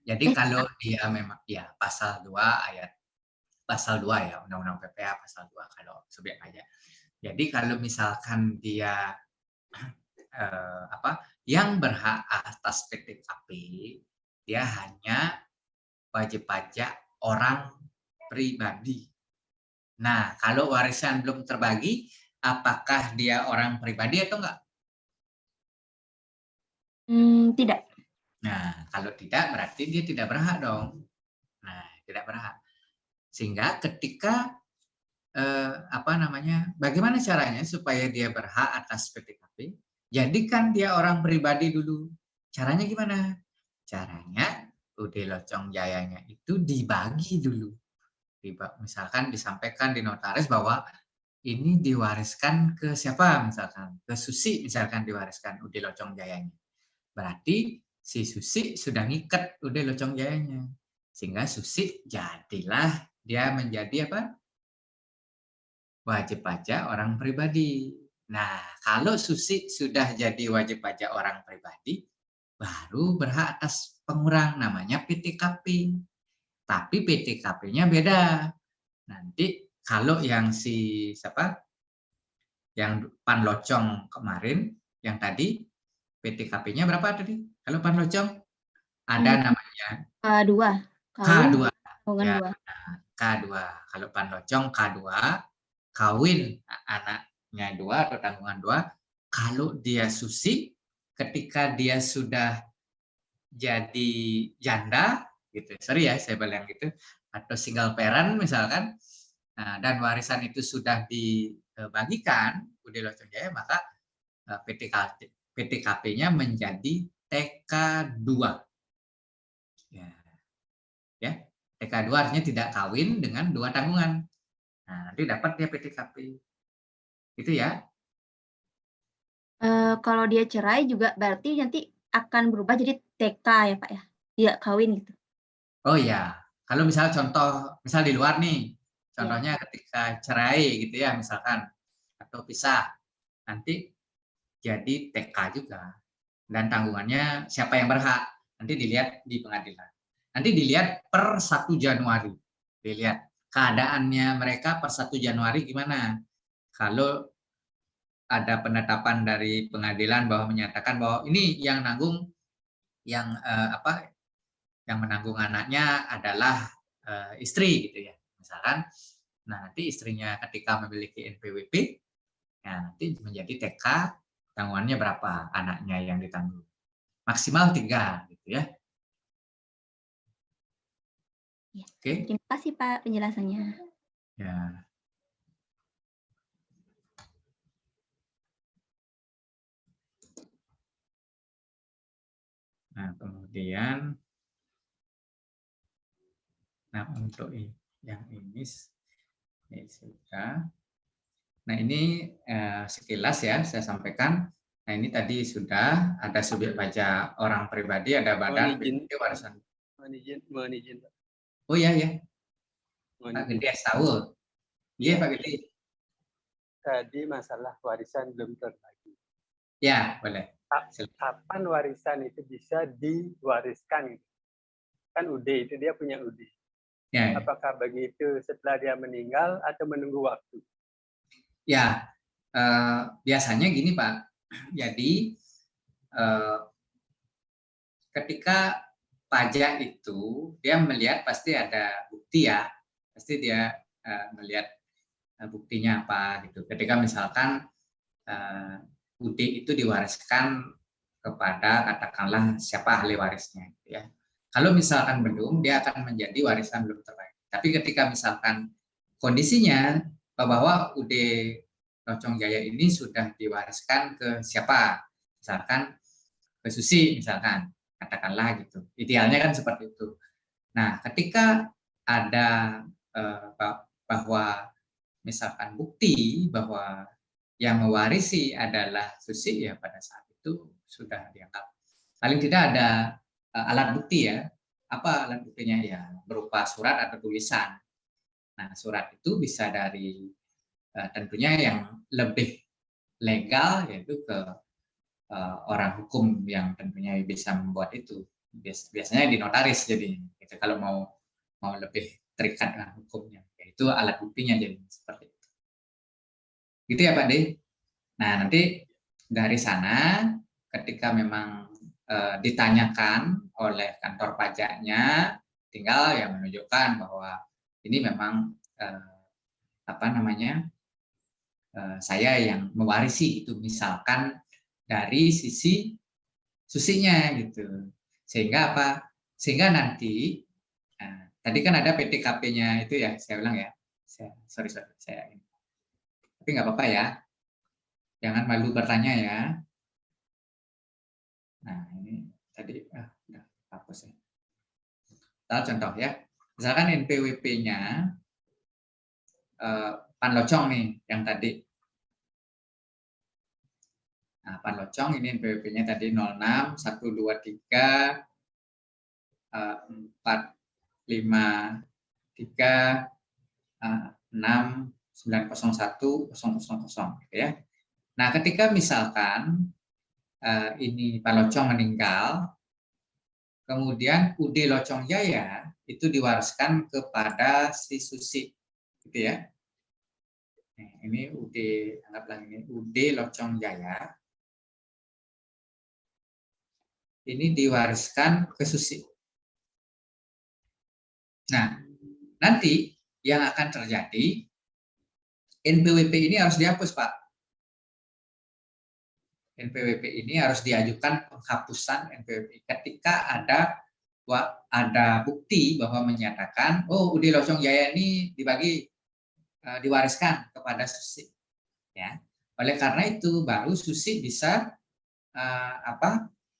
Jadi kalau dia memang ya pasal 2 ya Undang-Undang PPH pasal 2 kalau subjek pajak. Jadi kalau misalkan dia yang berhak atas PTKP dia hanya wajib pajak orang pribadi. Nah, kalau warisan belum terbagi, apakah dia orang pribadi atau enggak? Tidak. Nah, kalau tidak berarti dia tidak berhak dong. Nah, tidak berhak. Sehingga ketika bagaimana caranya supaya dia berhak atas PTKP? Jadikan dia orang pribadi dulu. Caranya gimana? Caranya UD Locong Jayanya itu dibagi dulu. Misalkan disampaikan di notaris bahwa ini diwariskan ke siapa misalkan, ke Susi misalkan diwariskan UD Locong Jayanya. Berarti si Susi sudah ngikat UD Locong Jayanya. Sehingga Susi jadilah dia menjadi apa? Wajib pajak orang pribadi. Nah, kalau Susi sudah jadi wajib pajak orang pribadi, baru berhak atas pengurang namanya PTKP. Tapi PTKP-nya beda. Nanti kalau yang siapa? Yang Panlocong kemarin, yang tadi PTKP-nya berapa tadi? Kalau Panlocong ada namanya K2. K2. Ya. K2. Kalau Panlocong K2, kawin anaknya 2 atau tanggungan 2. Kalau dia Susi, ketika dia sudah jadi janda, gitu. Sorry ya, saya bilang gitu, atau single parent misalkan, dan warisan itu sudah dibagikan UD Locong Jaya, maka PTKP-nya menjadi TK2. Ya, TK2 artinya tidak kawin dengan 2 tanggungan. Nah, nanti dapat dia PTKP. Itu ya. Kalau dia cerai juga berarti nanti akan berubah jadi TK ya Pak ya? Tidak kawin gitu. Oh ya, kalau misal contoh, misal di luar nih, contohnya ketika cerai gitu ya misalkan, atau pisah, nanti jadi TK juga. Dan tanggungannya siapa yang berhak, nanti dilihat di pengadilan. Nanti dilihat per 1 Januari. Dilihat keadaannya mereka per 1 Januari gimana. Kalau ada penetapan dari pengadilan bahwa menyatakan bahwa ini yang nanggung, yang yang menanggung anaknya adalah istri gitu ya misalkan. Nah, nanti istrinya ketika memiliki NPWP, ya nanti menjadi TK, tanggungannya berapa anaknya yang ditanggung, maksimal 3 gitu ya. Oke. Terima kasih Pak penjelasannya. Ya. Nah, kemudian untuk yang ini sudah. Nah, ini sekilas ya saya sampaikan. Nah, ini tadi sudah ada subjek pajak orang pribadi, ada badan PBB warisan. Mohon izin. Oh iya ya. Pak Gede tahu. Iya Pak Gede. Tadi masalah warisan belum terbagi. Ya, boleh. Kapan warisan itu bisa diwariskan? Kan UD itu dia punya UD. Ya. Apakah begitu setelah dia meninggal atau menunggu waktu? Ya, biasanya gini Pak. Jadi ketika pajak itu dia melihat pasti ada bukti ya, pasti dia melihat buktinya apa gitu. Ketika misalkan UD itu diwariskan kepada katakanlah siapa ahli warisnya, gitu ya. Kalau misalkan belum, dia akan menjadi warisan belum terbagi. Tapi ketika misalkan kondisinya bahwa UD Locong Jaya ini sudah diwariskan ke siapa, misalkan ke Susi misalkan, katakanlah gitu. Idealnya kan seperti itu. Nah, ketika ada bahwa misalkan bukti bahwa yang mewarisi adalah Susi, ya pada saat itu sudah dianggap paling tidak ada alat bukti ya. Apa alat buktinya? Ya berupa surat atau tulisan. Nah, surat itu bisa dari tentunya yang lebih legal, yaitu ke orang hukum yang tentunya bisa membuat itu. Biasanya di notaris jadi gitu, kalau mau lebih terikat dengan hukumnya, yaitu alat buktinya jadi seperti itu. Gitu ya Pak D. Nah, nanti dari sana ketika memang ditanyakan oleh kantor pajaknya, tinggal yang menunjukkan bahwa ini memang saya yang mewarisi itu, misalkan dari sisi Susinya gitu. Sehingga apa? Sehingga nanti tadi kan ada PTKP-nya itu ya, saya ulang ya. Sorry, saya ini. Tapi nggak apa-apa ya. Jangan malu bertanya ya. Nah, ini tadi udah hapus ya. Kita contoh ya. Misalkan NPWP-nya Panlocong nih yang tadi. Nah, Panlocong ini NPWP-nya tadi 06 123 453 6 901 000 gitu ya. Nah, ketika misalkan ini Panlocong meninggal, kemudian UD Locong Jaya itu diwariskan kepada si Susi, gitu ya. Nah, ini UD, anggaplah ini UD Locong Jaya. Ini diwariskan ke Susi. Nah, nanti yang akan terjadi, NPWP ini harus dihapus, Pak. NPWP ini harus diajukan penghapusan NPWP ketika ada bukti bahwa menyatakan, oh UD Locong Jaya ini diwariskan kepada Susi. Ya, oleh karena itu baru Susi bisa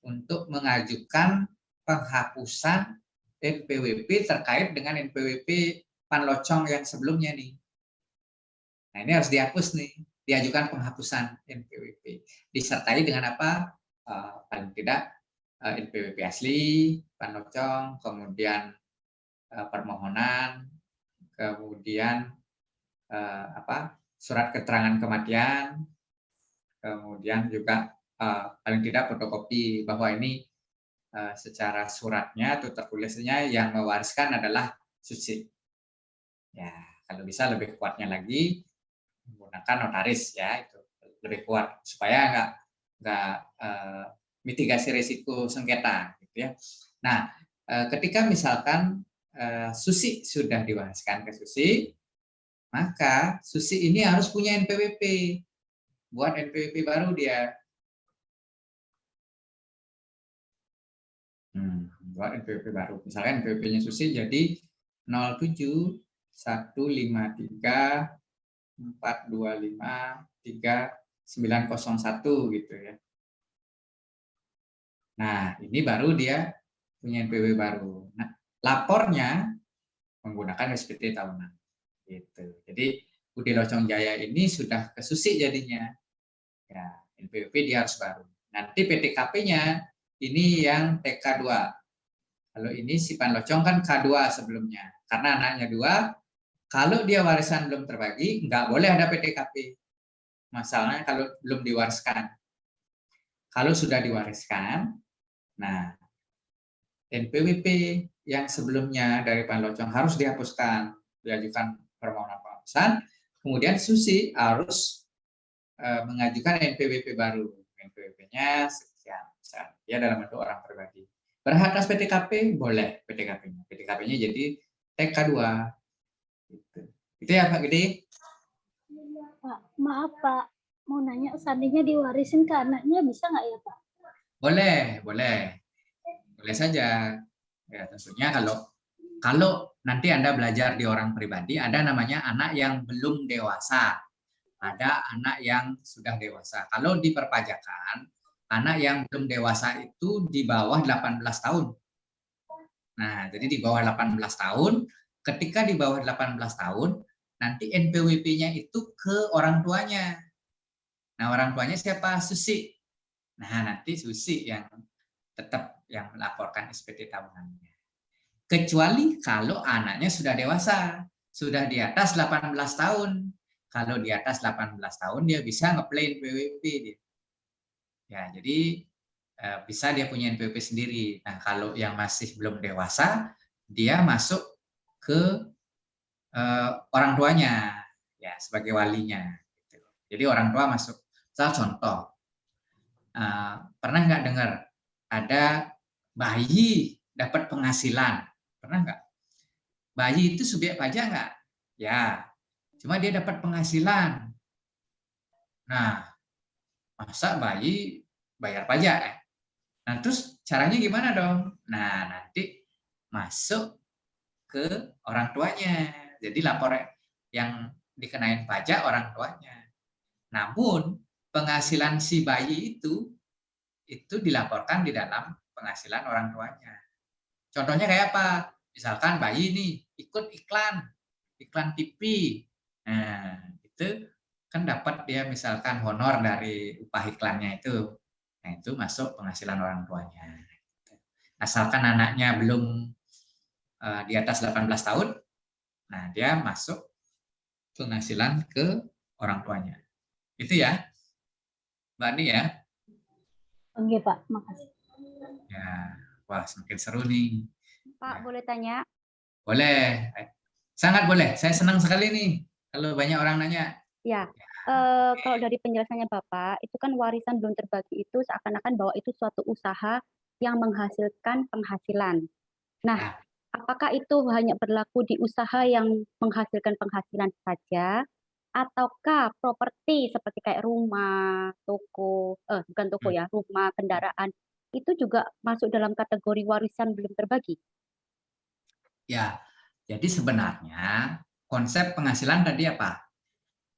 untuk mengajukan penghapusan NPWP terkait dengan NPWP Panlocong yang sebelumnya nih. Nah, ini harus dihapus nih, diajukan penghapusan NPWP. Disertai dengan apa? Paling tidak NPWP asli, Panlocong, kemudian permohonan, kemudian surat keterangan kematian, kemudian juga paling tidak fotokopi bahwa ini secara suratnya atau tertulisnya yang mewariskan adalah Susi. Ya, kalau bisa lebih kuatnya lagi menggunakan notaris ya, itu lebih kuat supaya nggak mitigasi risiko sengketa gitu ya. Nah, ketika misalkan Susi sudah diwariskan ke Susi, maka Susi ini harus punya NPWP. Buat NPWP baru dia. Buat NPWP baru. Misalkan NPWP-nya Susi jadi 07 153 425 3901 gitu ya. Nah, ini baru dia punya NPWP baru. Nah, lapornya menggunakan SPT tahunan. Gitu. Jadi UD Locong Jaya ini sudah ke Susi jadinya. Ya, NPWP dia harus baru. Nanti PTKP-nya ini yang TK2. Kalau ini si Panlocong kan K2 sebelumnya. Karena anaknya 2, kalau dia warisan belum terbagi, nggak boleh ada PTKP. Masalahnya kalau belum diwariskan. Kalau sudah diwariskan, nah NPWP yang sebelumnya dari Panlocong harus dihapuskan, diajukan permohonan penghapusan, kemudian Susi harus mengajukan NPWP baru. NPWP-nya sekian, ya dalam bentuk orang pribadi. Berhak atas PTKP boleh PTKP-nya. PTKP-nya jadi TK2. Gitu. Itu ya Pak Gede. Pak, maaf Pak, mau nanya seandainya diwarisin ke anaknya bisa nggak ya Pak? Boleh saja. Ya tentunya kalau nanti Anda belajar di orang pribadi, ada namanya anak yang belum dewasa, ada anak yang sudah dewasa. Kalau di perpajakan, anak yang belum dewasa itu di bawah 18 tahun. Nah, jadi di bawah 18 tahun, ketika di bawah 18 tahun, nanti NPWP-nya itu ke orang tuanya. Nah, orang tuanya siapa? Susi. Nah, nanti Susi yang tetap yang melaporkan SPT tahunannya. Kecuali kalau anaknya sudah dewasa, sudah di atas 18 tahun. Kalau di atas 18 tahun dia bisa nge-play NPWP dia. Ya, jadi bisa dia punya NPWP sendiri. Nah, kalau yang masih belum dewasa, dia masuk ke orang tuanya, ya sebagai walinya. Jadi orang tua masuk. Misal contoh, pernah nggak dengar ada bayi dapat penghasilan? Pernah nggak? Bayi itu subjek pajak nggak? Ya, cuma dia dapat penghasilan. Nah, masa bayi bayar pajak? Nah, terus caranya gimana dong? Nah, nanti masuk ke orang tuanya. Jadi lapor yang dikenain pajak orang tuanya. Namun, penghasilan si bayi itu dilaporkan di dalam penghasilan orang tuanya. Contohnya kayak apa? Misalkan bayi nih ikut iklan TV. Nah, itu kan dapat dia misalkan honor dari upah iklannya itu. Nah, itu masuk penghasilan orang tuanya. Asalkan anaknya belum di atas 18 tahun, nah dia masuk penghasilan ke orang tuanya. Itu ya, Mbak Ani ya. Oke Pak, makasih. Ya, wah semakin seru nih. Pak, Ya. boleh tanya? Boleh, sangat boleh. Saya senang sekali nih kalau banyak orang nanya. Ya, kalau dari penjelasannya Bapak, itu kan warisan belum terbagi itu seakan-akan bahwa itu suatu usaha yang menghasilkan penghasilan. Nah, Ya. apakah itu hanya berlaku di usaha yang menghasilkan penghasilan saja, ataukah properti seperti kayak rumah, toko, bukan toko ya, rumah, kendaraan, itu juga masuk dalam kategori warisan belum terbagi? Ya, jadi sebenarnya konsep penghasilan tadi apa?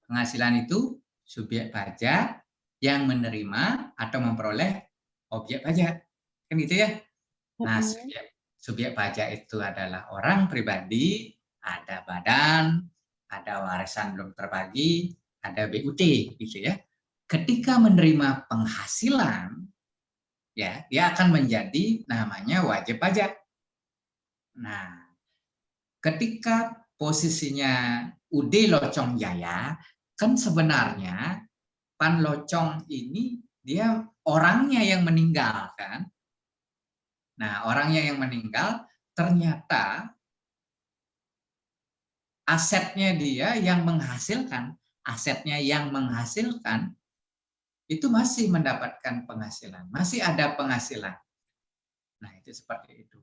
Penghasilan itu subjek pajak yang menerima atau memperoleh objek pajak. Kan gitu ya? Nah, subjek pajak itu adalah orang pribadi, ada badan, ada warisan belum terbagi, ada BUT gitu ya. Ketika menerima penghasilan, ya, dia akan menjadi namanya wajib pajak. Nah, ketika posisinya UD Locong Jaya, kan sebenarnya Pan Locong ini dia orangnya yang meninggal kan. Nah, orangnya yang meninggal ternyata asetnya dia yang menghasilkan, itu masih mendapatkan penghasilan, masih ada penghasilan. Nah, itu seperti itu.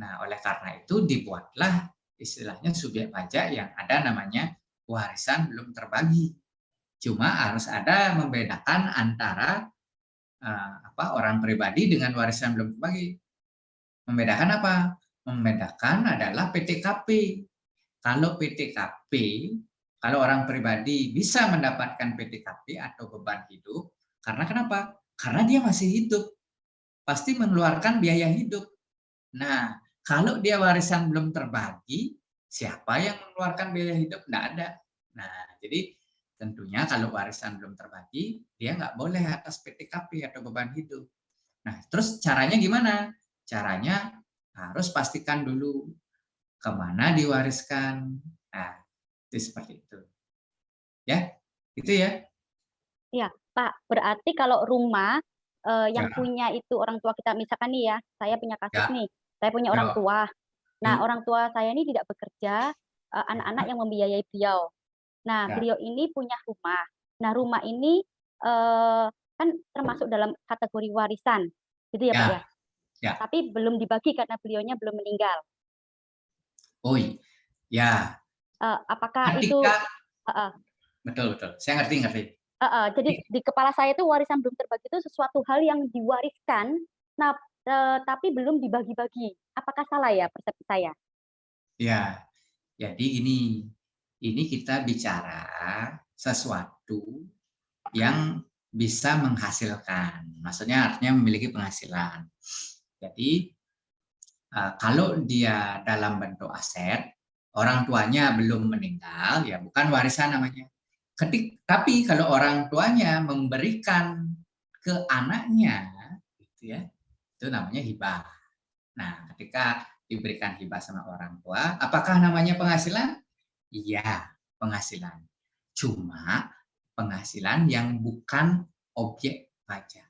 Nah, oleh karena itu dibuatlah istilahnya subjek pajak yang ada namanya warisan belum terbagi. Cuma harus ada membedakan antara orang pribadi dengan warisan belum terbagi. Membedakan apa? Membedakan adalah PTKP. Kalau PTKP, kalau orang pribadi bisa mendapatkan PTKP atau beban hidup, karena kenapa? Karena dia masih hidup, pasti mengeluarkan biaya hidup. Nah, kalau dia warisan belum terbagi, siapa yang mengeluarkan biaya hidup? Tidak ada. Nah, jadi tentunya kalau warisan belum terbagi, dia nggak boleh atas PTKP atau beban hidup. Nah, terus caranya gimana? Caranya harus pastikan dulu kemana diwariskan. Nah, itu seperti itu. Ya, itu ya. Iya, Pak. Berarti kalau rumah yang Ya. punya itu orang tua kita, misalkan nih ya, saya punya kasus Ya. nih, saya punya orang tua. Nah, Ya. orang tua saya ini tidak bekerja, anak-anak yang membiayai beliau. Nah, Ya. beliau ini punya rumah. Nah, rumah ini kan termasuk dalam kategori warisan, gitu ya, Pak ya? Ya. Tapi belum dibagi karena beliaunya belum meninggal. Oh, ya. Apakah Ketika, itu betul. Saya ngerti. jadi di kepala saya itu warisan belum terbagi itu sesuatu hal yang diwariskan, nah tapi belum dibagi-bagi. Apakah salah ya persepsi saya? Ya, jadi ini kita bicara sesuatu yang bisa menghasilkan. Maksudnya artinya memiliki penghasilan. Jadi kalau dia dalam bentuk aset, orang tuanya belum meninggal, ya bukan warisan namanya. Tapi kalau orang tuanya memberikan ke anaknya, gitu ya, itu namanya hibah. Nah, ketika diberikan hibah sama orang tua, apakah namanya penghasilan? Iya, penghasilan. Cuma penghasilan yang bukan objek pajak.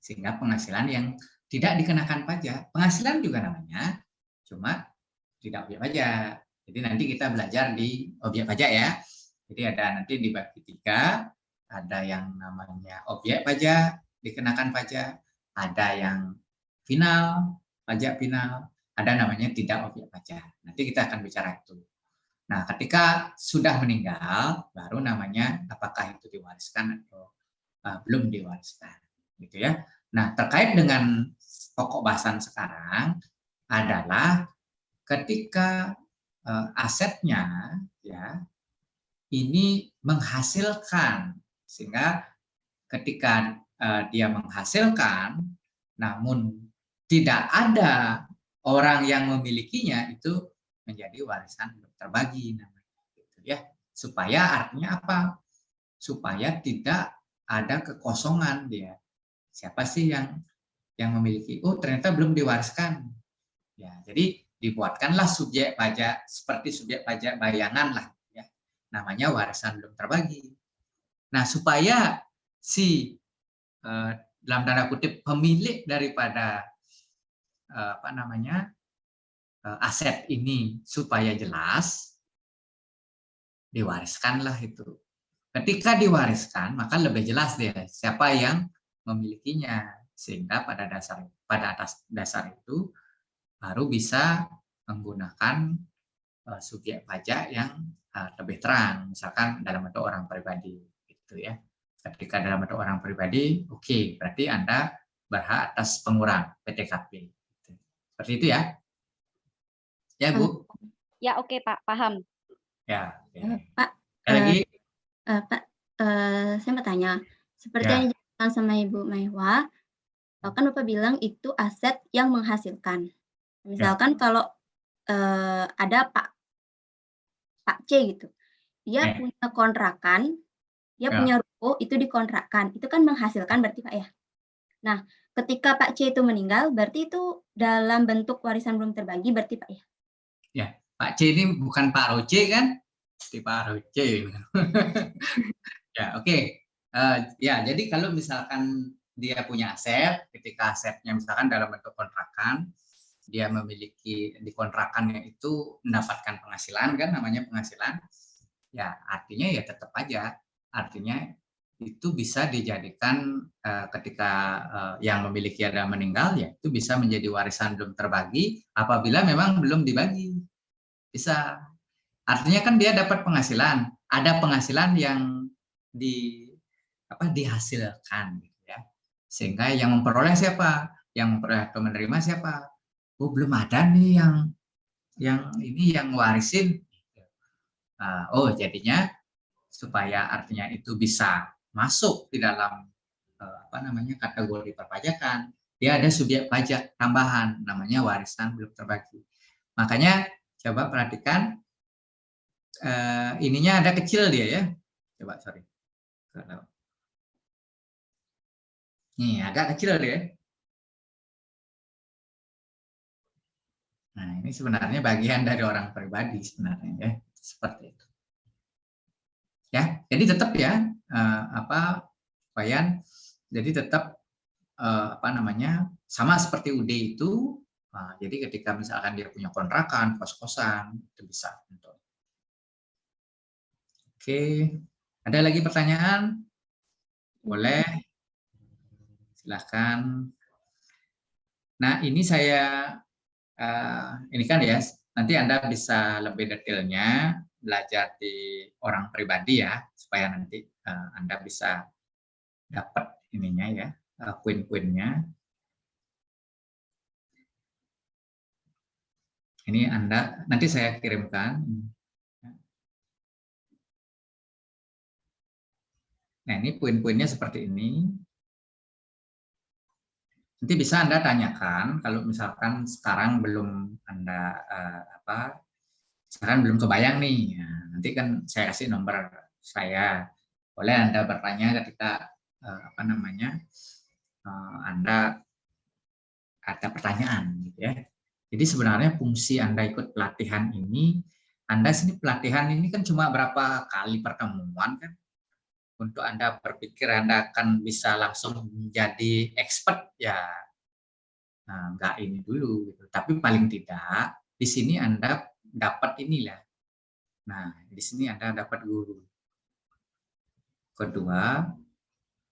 Sehingga penghasilan yang tidak dikenakan pajak. Penghasilan juga namanya, cuma tidak objek pajak. Jadi nanti kita belajar di objek pajak ya. Jadi ada nanti dibagi 3, ada yang namanya objek pajak, dikenakan pajak, ada yang final, pajak final, ada namanya tidak objek pajak. Nanti kita akan bicara itu. Nah, ketika sudah meninggal, baru namanya apakah itu diwariskan atau belum diwariskan, gitu ya. Nah, terkait dengan pokok bahasan sekarang adalah ketika asetnya ya ini menghasilkan, sehingga ketika dia menghasilkan, namun tidak ada orang yang memilikinya itu menjadi warisan belum terbagi namanya, gitu ya. Supaya artinya apa? Supaya tidak ada kekosongan dia. Siapa sih yang memiliki? Oh, ternyata belum diwariskan. Ya, jadi dibuatkanlah subjek pajak seperti subjek pajak bayangan lah, ya. Namanya warisan belum terbagi. Nah, supaya si dalam tanda kutip pemilik daripada aset ini supaya jelas, diwariskanlah itu. Ketika diwariskan, maka lebih jelas dia siapa yang memilikinya, sehingga pada atas dasar itu baru bisa menggunakan subjek pajak yang lebih terang, misalkan dalam bentuk orang pribadi, gitu ya. Ketika dalam bentuk orang pribadi, oke, berarti Anda berhak atas pengurang PTKP. Seperti itu ya. Ya, Bu. Ya, oke, Pak, paham. Ya. Pak, lagi. Pak, saya mau tanya, seperti yang dijelaskan sama Ibu Maiwa, kan Bapak bilang itu aset yang menghasilkan. Misalkan kalau ada Pak C gitu, dia punya kontrakan, dia punya ruko, itu dikontrakkan, itu kan menghasilkan berarti Pak ya. Nah, ketika Pak C itu meninggal, berarti itu dalam bentuk warisan belum terbagi berarti Pak ya? Ya, Pak C ini bukan Pak Roce kan? Si Pak Roce. Ya, oke. Ya, jadi kalau misalkan dia punya aset, ketika asetnya misalkan dalam bentuk kontrakan, dia memiliki di kontrakannya itu mendapatkan penghasilan kan, namanya penghasilan. Ya, artinya ya tetap aja, artinya itu bisa dijadikan ketika yang memiliki ada meninggal, ya itu bisa menjadi warisan belum terbagi apabila memang belum dibagi. Bisa. Artinya kan dia dapat penghasilan, ada penghasilan yang dihasilkan, gitu ya. Sehingga yang memperoleh siapa? Yang memperoleh atau menerima siapa? Oh, belum ada nih yang warisin. Oh, jadinya supaya artinya itu bisa masuk di dalam kategori perpajakan, dia ada subjek pajak tambahan namanya warisan belum terbagi. Makanya coba perhatikan ininya ada kecil dia ya. Coba sorry. Nih agak kecil dia. Nah, ini sebenarnya bagian dari orang pribadi sebenarnya ya, seperti itu. Ya, jadi tetap ya Bayan, jadi tetap sama seperti UD itu. Jadi ketika misalkan dia punya kontrakan, kos-kosan, itu bisa. Oke, ada lagi pertanyaan? Boleh, silahkan. Nah, ini saya ini kan ya, nanti Anda bisa lebih detailnya belajar di orang pribadi ya, supaya nanti Anda bisa dapat ininya ya, poin-poinnya. Ini Anda, nanti saya kirimkan. Nah, ini poin-poinnya seperti ini. Nanti bisa Anda tanyakan kalau misalkan sekarang belum Anda sekarang belum kebayang nih. Nah, nanti kan saya kasih nomor saya. Boleh Anda bertanya ketika Anda ada pertanyaan gitu ya. Jadi sebenarnya fungsi Anda ikut pelatihan ini, pelatihan ini kan cuma berapa kali pertemuan kan. Untuk Anda berpikir Anda akan bisa langsung menjadi expert ya, nggak ini dulu gitu. Tapi paling tidak di sini Anda dapat inilah. Nah, di sini Anda dapat guru. Kedua,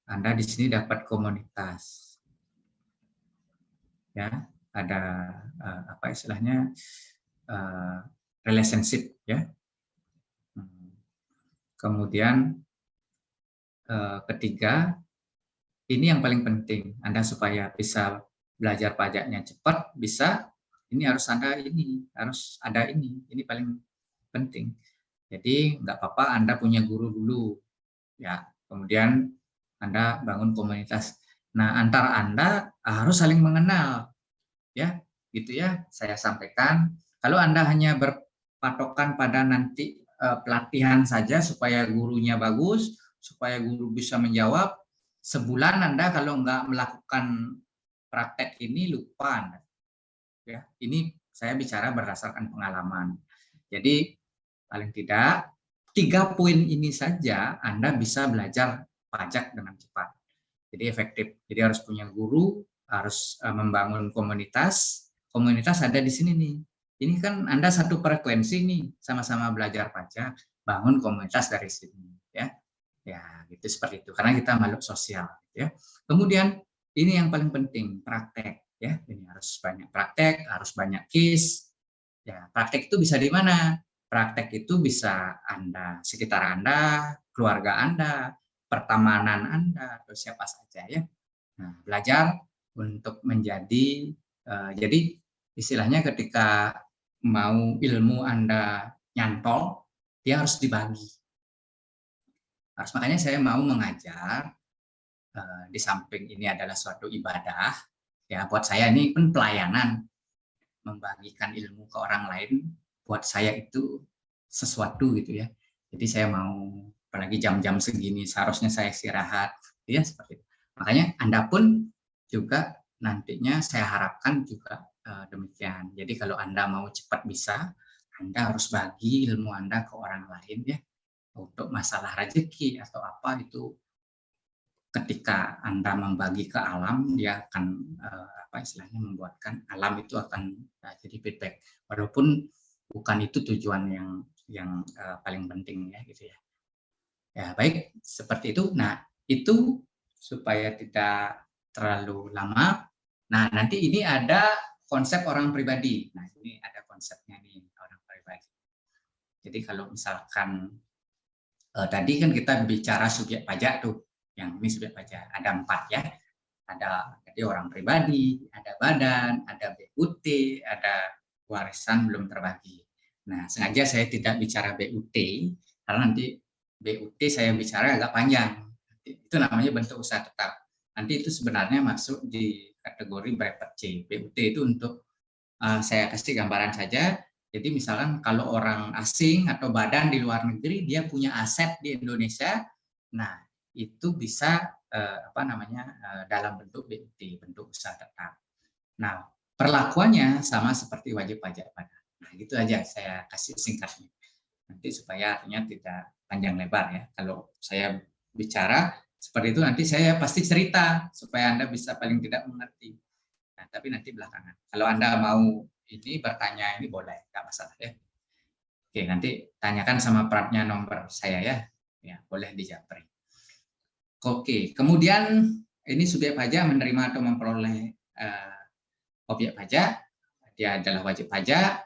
Anda di sini dapat komunitas. Ya, ada relationship ya. Kemudian ketiga, ini yang paling penting, Anda supaya bisa belajar pajaknya cepat, ini harus ada ini paling penting. Jadi nggak apa-apa Anda punya guru dulu, ya. Kemudian Anda bangun komunitas. Nah, antara Anda harus saling mengenal. ya, gitu ya. Saya sampaikan. Kalau Anda hanya berpatokan pada nanti pelatihan saja supaya gurunya bagus, supaya guru bisa menjawab, sebulan Anda kalau nggak melakukan praktek ini lupa Anda. Ya, ini saya bicara berdasarkan pengalaman. Jadi paling tidak 3 poin ini saja Anda bisa belajar pajak dengan cepat. Jadi efektif. Jadi harus punya guru, harus membangun komunitas. Komunitas ada di sini nih. Ini kan Anda satu frekuensi nih, sama-sama belajar pajak, bangun komunitas dari sini, ya. Ya, gitu seperti itu. Karena kita makhluk sosial, ya. Kemudian ini yang paling penting, praktek, ya. Ini harus banyak praktek, harus banyak case. Ya, praktek itu bisa di mana? Praktek itu bisa Anda, sekitar Anda, keluarga Anda, pertemanan Anda, atau siapa saja ya. Nah, belajar untuk menjadi, jadi istilahnya ketika mau ilmu Anda nyantol, dia harus dibagi. Makanya saya mau mengajar, di samping ini adalah suatu ibadah, ya buat saya ini pun pelayanan, membagikan ilmu ke orang lain, buat saya itu sesuatu gitu ya. Jadi saya mau, apalagi jam-jam segini seharusnya saya istirahat, ya seperti itu. Makanya Anda pun juga nantinya saya harapkan juga demikian. Jadi kalau Anda mau cepat bisa, Anda harus bagi ilmu Anda ke orang lain ya. Untuk masalah rezeki atau apa itu, ketika Anda membagi ke alam, dia akan apa istilahnya membuatkan alam itu akan jadi feedback. Walaupun bukan itu tujuan yang paling penting ya gitu ya. Ya baik seperti itu. Nah itu supaya tidak terlalu lama. Nah nanti ini ada konsep orang pribadi. Nah ini ada konsepnya nih orang pribadi. Jadi kalau misalkan tadi kan kita bicara subjek pajak tuh, yang ini subjek pajak ada 4 ya. Ada jadi orang pribadi, ada badan, ada BUT, ada warisan belum terbagi. Nah sengaja saya tidak bicara BUT karena nanti BUT saya bicara agak panjang. Itu namanya bentuk usaha tetap. Nanti itu sebenarnya masuk di kategori bracket C. BUT itu untuk saya kasih gambaran saja. Jadi misalkan kalau orang asing atau badan di luar negeri dia punya aset di Indonesia, nah itu bisa apa namanya dalam bentuk BUT, bentuk usaha tetap. Nah perlakuannya sama seperti wajib pajak badan. Nah gitu aja saya kasih singkatnya. Nanti supaya artinya tidak panjang lebar ya. Kalau saya bicara seperti itu nanti saya pasti cerita supaya Anda bisa paling tidak mengerti. Nah, tapi nanti belakangan. Kalau Anda mau ini bertanya ini boleh, nggak masalah ya. Oke, nanti tanyakan sama prapnya nomor saya ya. Ya, boleh dijapri. Oke, kemudian ini subjek pajak menerima atau memperoleh objek pajak. Dia adalah wajib pajak,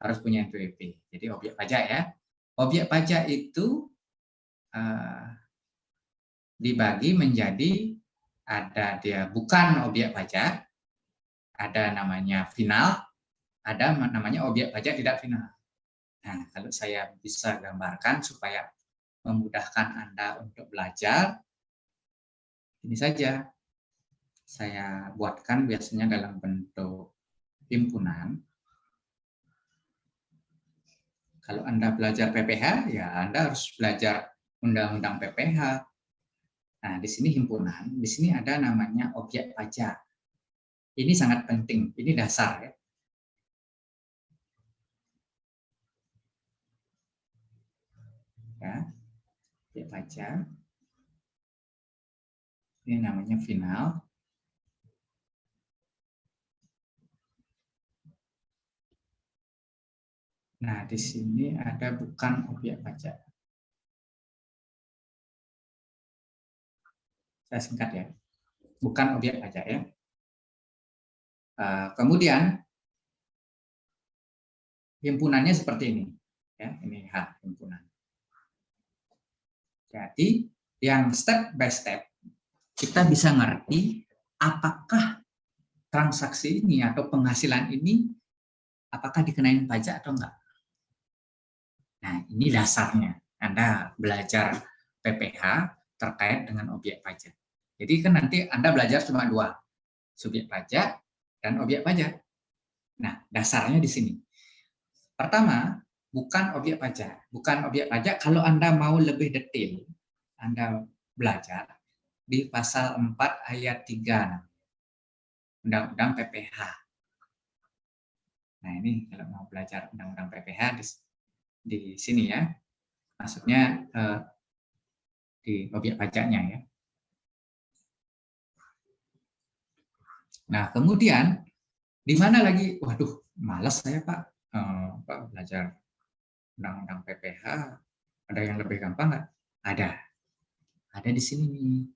harus punya NPWP. Jadi objek pajak ya. Objek pajak itu dibagi menjadi ada dia bukan objek pajak, ada namanya final, ada namanya objek pajak tidak final. Nah, kalau saya bisa gambarkan supaya memudahkan Anda untuk belajar, ini saja. Saya buatkan biasanya dalam bentuk himpunan. Kalau Anda belajar PPH, ya Anda harus belajar undang-undang PPH. Nah, di sini himpunan, di sini ada namanya objek pajak. Ini sangat penting, ini dasar ya. Ya, objek pajak. Ini namanya final. Nah, di sini ada bukan objek pajak. Saya singkat ya. Bukan objek pajak ya. Kemudian himpunannya seperti ini. Ya, ini H himpunan. Jadi, yang step by step kita bisa ngerti apakah transaksi ini atau penghasilan ini apakah dikenain pajak atau enggak. Nah, ini dasarnya. Anda belajar PPH terkait dengan objek pajak. Jadi kan nanti Anda belajar cuma 2, subjek pajak dan objek pajak. Nah, dasarnya di sini. Pertama, bukan objek pajak. Bukan objek pajak kalau Anda mau lebih detail, Anda belajar di pasal 4 ayat 3 Undang-Undang PPH. Nah, ini kalau mau belajar Undang-Undang PPH di sini ya. Maksudnya di objek pajaknya ya. Nah, kemudian di mana lagi? Waduh, malas saya Pak, belajar Undang-Undang PPH. Ada yang lebih gampang nggak? Ada di sini nih.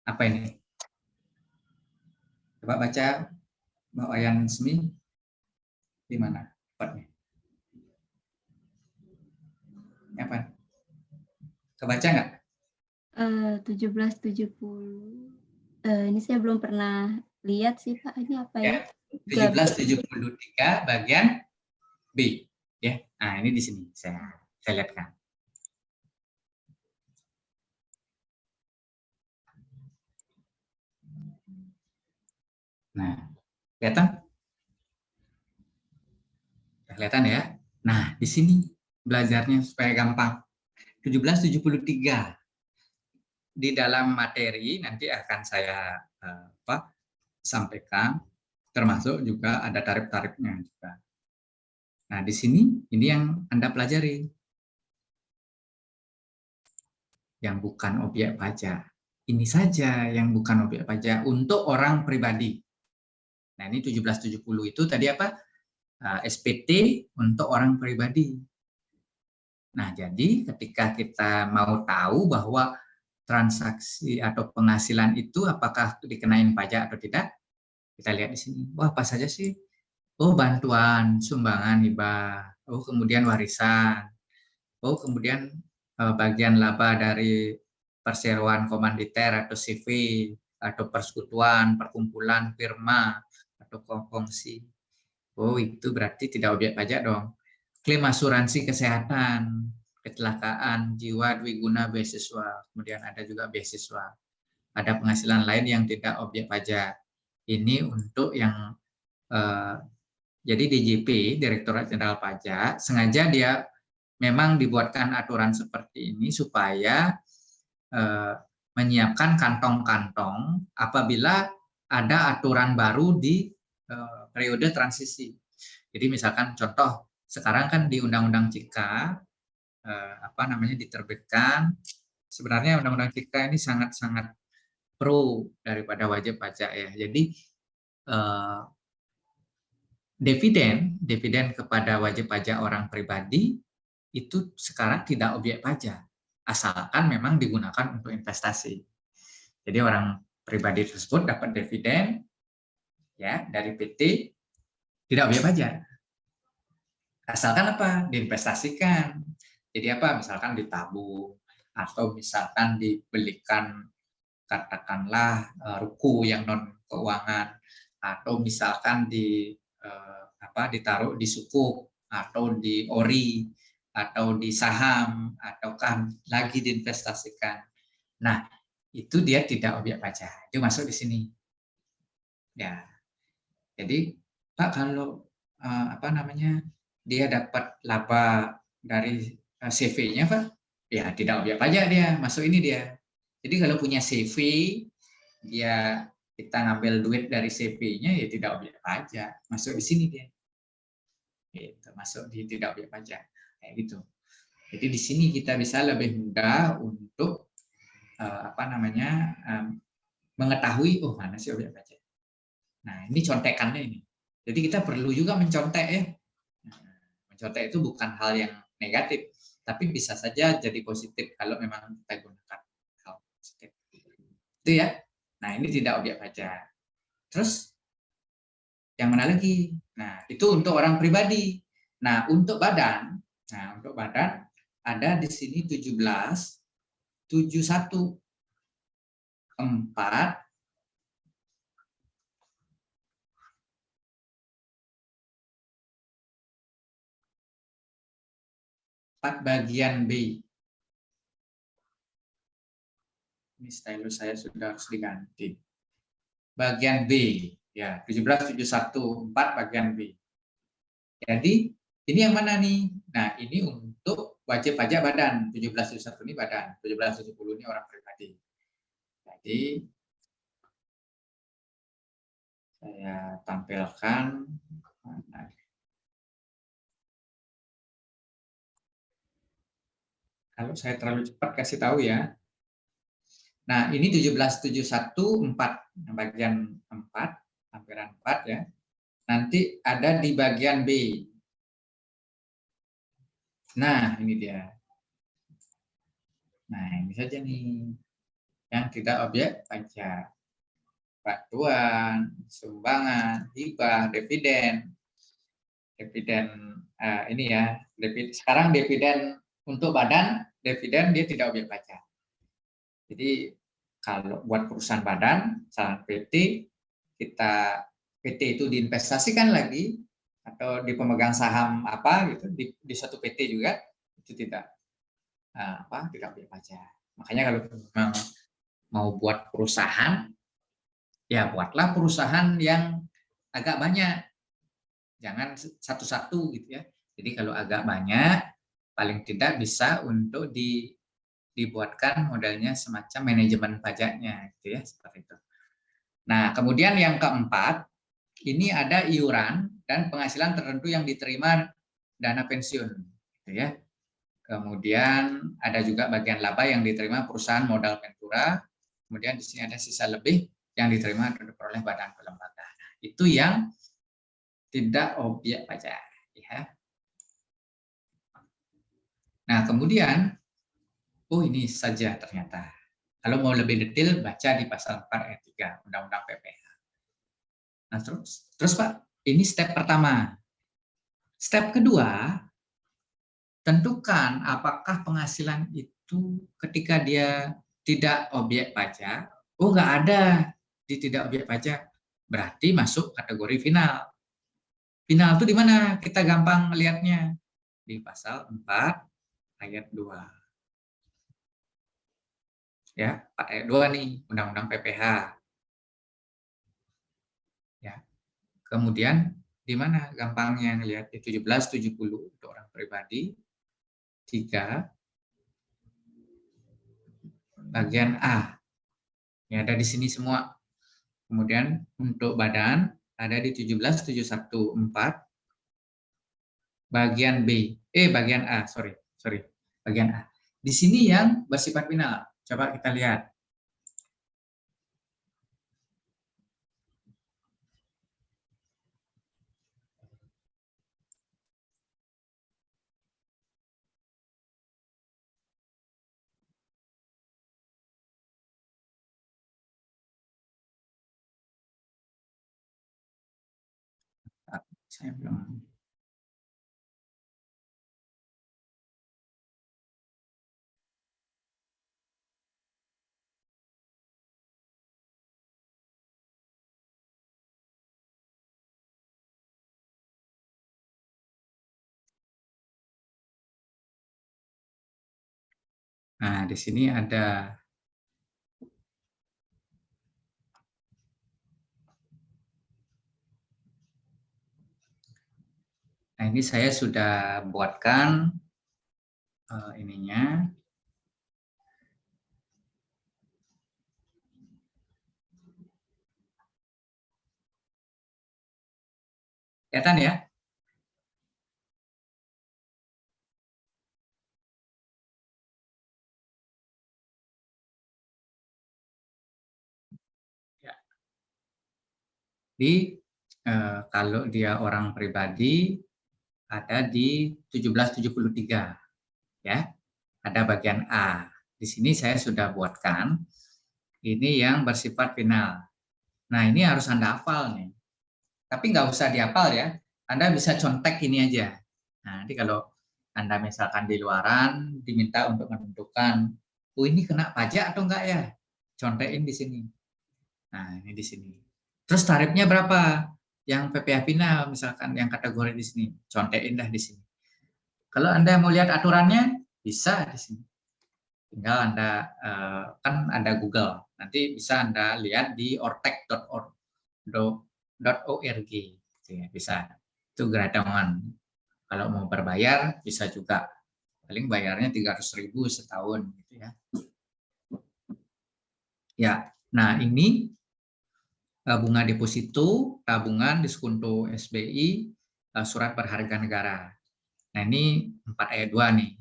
Apa ini? Coba baca Mbak Wayan Semi. Di mana tepatnya? Apa? Kebaca nggak? 1770. Ini saya belum pernah lihat sih Pak. Ini apa ya? 1773 bagian B. Ya, nah ini di sini saya lihatkan. Nah, kelihatan? Kelihatan ya? Nah, di sini belajarnya supaya gampang. 1773. Di dalam materi nanti akan saya sampaikan, termasuk juga ada tarif-tarifnya juga. Nah, di sini ini yang Anda pelajari. Yang bukan objek pajak. Ini saja yang bukan objek pajak untuk orang pribadi. Nah, ini 1770 itu tadi apa? SPT untuk orang pribadi. Nah, jadi ketika kita mau tahu bahwa transaksi atau penghasilan itu apakah dikenain pajak atau tidak, kita lihat di sini. Wah, apa saja sih? Oh, bantuan, sumbangan, hibah. Oh, kemudian warisan. Oh, kemudian bagian laba dari perseroan komanditer atau CV, atau persekutuan, perkumpulan, firma, atau kongsi. Oh, itu berarti tidak objek pajak dong. Klaim asuransi kesehatan, kecelakaan, jiwa, dwiguna, beasiswa. Kemudian ada juga beasiswa. Ada penghasilan lain yang tidak objek pajak. Ini untuk yang jadi DJP, Direktorat Jenderal Pajak, sengaja dia memang dibuatkan aturan seperti ini supaya menyiapkan kantong-kantong apabila ada aturan baru di periode transisi. Jadi misalkan contoh sekarang kan di Undang-Undang Cika diterbitkan, sebenarnya Undang-Undang Cika ini sangat-sangat pro daripada wajib pajak ya. Jadi dividen kepada wajib pajak orang pribadi itu sekarang tidak objek pajak, asalkan memang digunakan untuk investasi. Jadi orang pribadi tersebut dapat dividen ya dari PT, tidak objek pajak. Asalkan apa? Diinvestasikan. Jadi apa? Misalkan ditabung atau misalkan dibelikan katakanlah ruko yang non keuangan, atau misalkan ditaruh di sukuk atau di ori atau di saham ataukah lagi diinvestasikan. Nah, itu dia tidak objek pajak. Itu masuk di sini. Ya. Jadi, Pak, kalau dia dapat laba dari CV-nya, Pak, ya tidak objek pajak dia, masuk ini dia. Jadi kalau punya CV, dia kita ngambil duit dari CV-nya ya tidak objek pajak, masuk di sini dia. Gitu, masuk di tidak objek pajak. Kayak gitu. Jadi di sini kita bisa lebih mudah untuk mengetahui mana sih objek pajak. Nah, ini contekannya ini. Jadi kita perlu juga mencontek ya. Mencontek itu bukan hal yang negatif, tapi bisa saja jadi positif kalau memang kita gunakan hal positif. Itu ya. Nah, ini tidak objek pajak. Terus yang mana lagi? Nah, itu untuk orang pribadi. Nah, untuk badan ada di sini 1771 4 4 bagian B. Ini stylus saya sudah harus diganti. Bagian B, ya 1771 4 bagian B. Jadi ini yang mana nih? Nah, ini untuk wajib pajak badan. 1771 ini badan, 1770 ini orang pribadi. Jadi saya tampilkan. Kalau saya terlalu cepat kasih tahu ya. Nah, ini 1771 4, bagian 4, lampiran 4 ya. Nanti ada di bagian B. Nah, ini dia. Nah, ini saja nih. Yang tidak objek pajak. Bantuan, sumbangan, hibah, dividen. Dividen ini ya. Sekarang dividen untuk badan, dividen dia tidak objek pajak. Jadi kalau buat perusahaan badan, misalnya PT, PT itu diinvestasikan lagi atau di pemegang saham apa gitu di satu PT juga itu tidak objek pajak. Makanya kalau memang mau buat perusahaan, ya buatlah perusahaan yang agak banyak, jangan satu-satu gitu ya. Jadi kalau agak banyak, paling tidak bisa untuk dibuatkan modelnya semacam manajemen pajaknya gitu ya, seperti itu. Nah, kemudian yang keempat, ini ada iuran dan penghasilan tertentu yang diterima dana pensiun gitu ya. Kemudian ada juga bagian laba yang diterima perusahaan modal ventura. Kemudian di sini ada sisa lebih yang diterima atau diperoleh badan atau lembaga. Nah, itu yang tidak objek pajak ya. Nah, kemudian ini saja ternyata. Kalau mau lebih detail, baca di pasal 4 ayat 3 Undang-Undang PPh. Nah, terus Pak, ini step pertama. Step kedua, tentukan apakah penghasilan itu ketika dia tidak objek pajak, nggak ada di tidak objek pajak, berarti masuk kategori final. Final itu di mana? Kita gampang melihatnya. Di pasal 4 ayat 2. Ya, 4 ayat 2 nih, Undang-Undang PPh. Ya. Kemudian di mana gampangnya ngelihat di 1770 untuk orang pribadi, 3 bagian A. Ya, ada di sini semua. Kemudian untuk badan ada di 1771 4 bagian B. Bagian A, sorry. Bagian A. Di sini yang bersifat final. Coba kita lihat. Saya belum. Nah, di sini ada Nah, ini saya sudah buatkan ininya. Kelihatan ya? Kalau dia orang pribadi ada di 1773 ya. Ada bagian A. Di sini saya sudah buatkan ini yang bersifat final. Nah, ini harus Anda hafal nih. Tapi nggak usah dihafal ya. Anda bisa contek ini aja. Nah, nanti kalau Anda misalkan di luaran diminta untuk menentukan, ini kena pajak atau enggak ya? Contekin di sini. Nah, ini di sini. Terus tarifnya berapa? Yang PPh final misalkan yang kategori di sini, contekin dah di sini. Kalau Anda mau lihat aturannya, bisa di sini. Tinggal Anda, kan ada Google, nanti bisa Anda lihat di ortek.org, bisa. Itu gradawan. Kalau mau berbayar, bisa juga. Paling bayarnya 300.000 setahun, gitu ya. Ya, nah ini bunga deposito, tabungan, diskonto SBI, surat berharga negara. Nah ini 4 ayat 2 nih.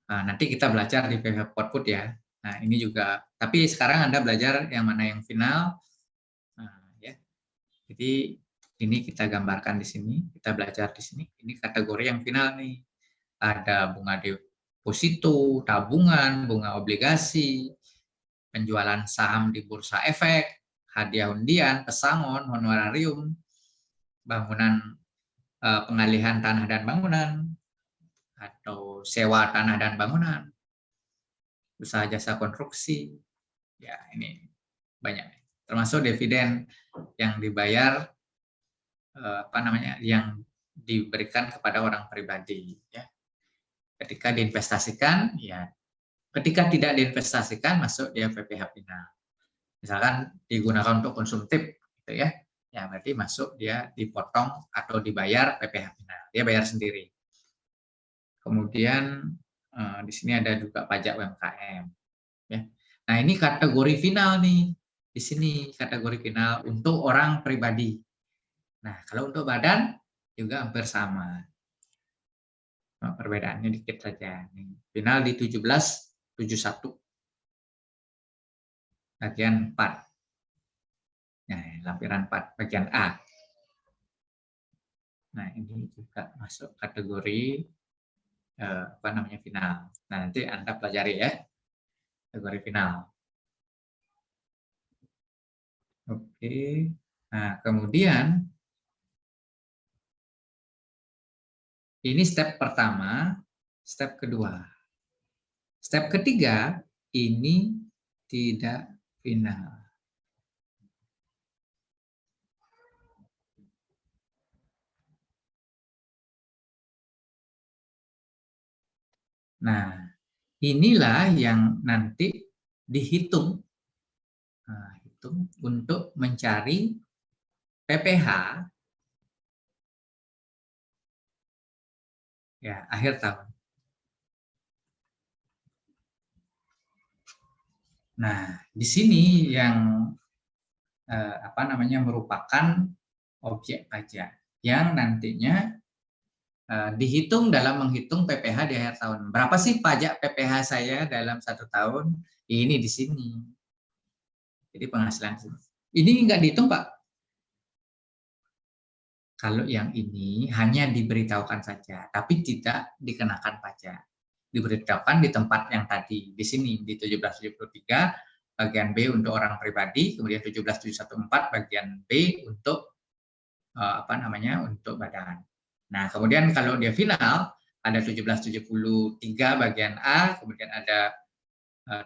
Nah, nanti kita belajar di PPH Output ya. Nah ini juga, tapi sekarang Anda belajar yang mana yang final. Nah, ya. Jadi ini kita gambarkan di sini, kita belajar di sini. Ini kategori yang final nih. Ada bunga deposito, tabungan, bunga obligasi, penjualan saham di bursa efek, hadiah undian, pesangon, honorarium, bangunan, pengalihan tanah dan bangunan, atau sewa tanah dan bangunan, usaha jasa konstruksi. Ya, ini banyak. Termasuk dividen yang dibayar, yang diberikan kepada orang pribadi. Ya. Ketika diinvestasikan, ya. Ketika tidak diinvestasikan, masuk dia PPh final. Misalkan digunakan untuk konsumtif, gitu ya. Ya, berarti masuk dia dipotong atau dibayar PPh final. Dia bayar sendiri. Kemudian di sini ada juga pajak UMKM. Ya. Nah, ini kategori final nih. Di sini kategori final untuk orang pribadi. Nah, kalau untuk badan juga hampir sama. Nah, perbedaannya dikit saja. Final di 1771. Bagian 4. Nah, lampiran 4 bagian A. Nah, ini juga masuk kategori final. Nah, nanti Anda pelajari ya, kategori final. Oke. Nah, kemudian ini step pertama, step kedua. Step ketiga ini tidak final. Nah, inilah yang nanti dihitung, untuk mencari PPh ya akhir tahun. Nah, di sini yang merupakan objek pajak yang nantinya dihitung dalam menghitung PPh di akhir tahun. Berapa sih pajak PPh saya dalam 1 tahun? Ini di sini. Jadi penghasilan ini nggak dihitung, Pak. Kalau yang ini hanya diberitahukan saja, tapi tidak dikenakan pajak. Diberitahukan di tempat yang tadi, di sini, di 1773, bagian B untuk orang pribadi, kemudian 17714 bagian B untuk untuk badan. Nah, kemudian kalau dia final, ada 1773 bagian A, kemudian ada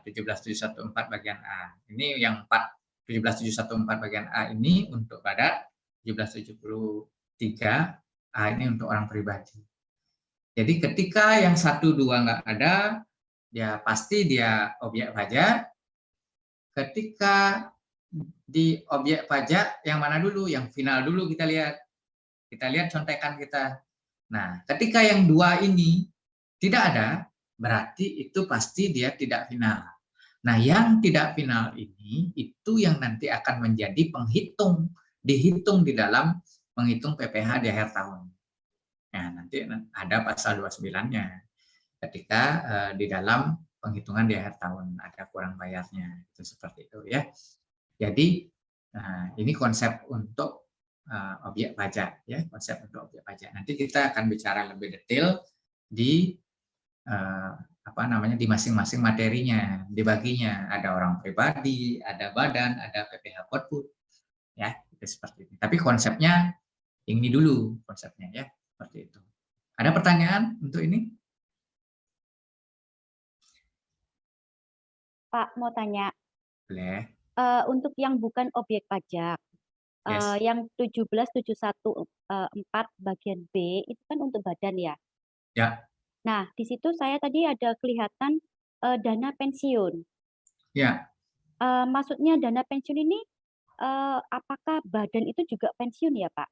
17714 bagian A. Ini yang 17714 bagian A ini untuk badan, 1773 A ini untuk orang pribadi. Jadi ketika yang 1, 2 nggak ada, ya pasti dia objek pajak. Ketika di objek pajak yang mana dulu? Yang final dulu kita lihat. Kita lihat contekan kita. Nah, ketika yang 2 ini tidak ada, berarti itu pasti dia tidak final. Nah, yang tidak final ini, itu yang nanti akan menjadi penghitung, dihitung di dalam menghitung PPh di akhir tahun. Nah, nanti ada pasal 29-nya. Ketika di dalam penghitungan di akhir tahun ada kurang bayarnya, itu seperti itu ya. Jadi, ini konsep untuk objek pajak ya, konsep untuk objek pajak. Nanti kita akan bicara lebih detail di di masing-masing materinya, dibaginya. Ada orang pribadi, ada badan, ada PPh output. Ya, itu seperti ini. Tapi konsepnya ini dulu konsepnya ya, seperti itu. Ada pertanyaan untuk ini? Pak, mau tanya. Boleh. Untuk yang bukan objek pajak, Yes. yang 17714 bagian B itu kan untuk badan ya? Ya. Nah, di situ saya tadi ada kelihatan dana pensiun. Ya. Maksudnya dana pensiun ini apakah badan itu juga pensiun ya, Pak?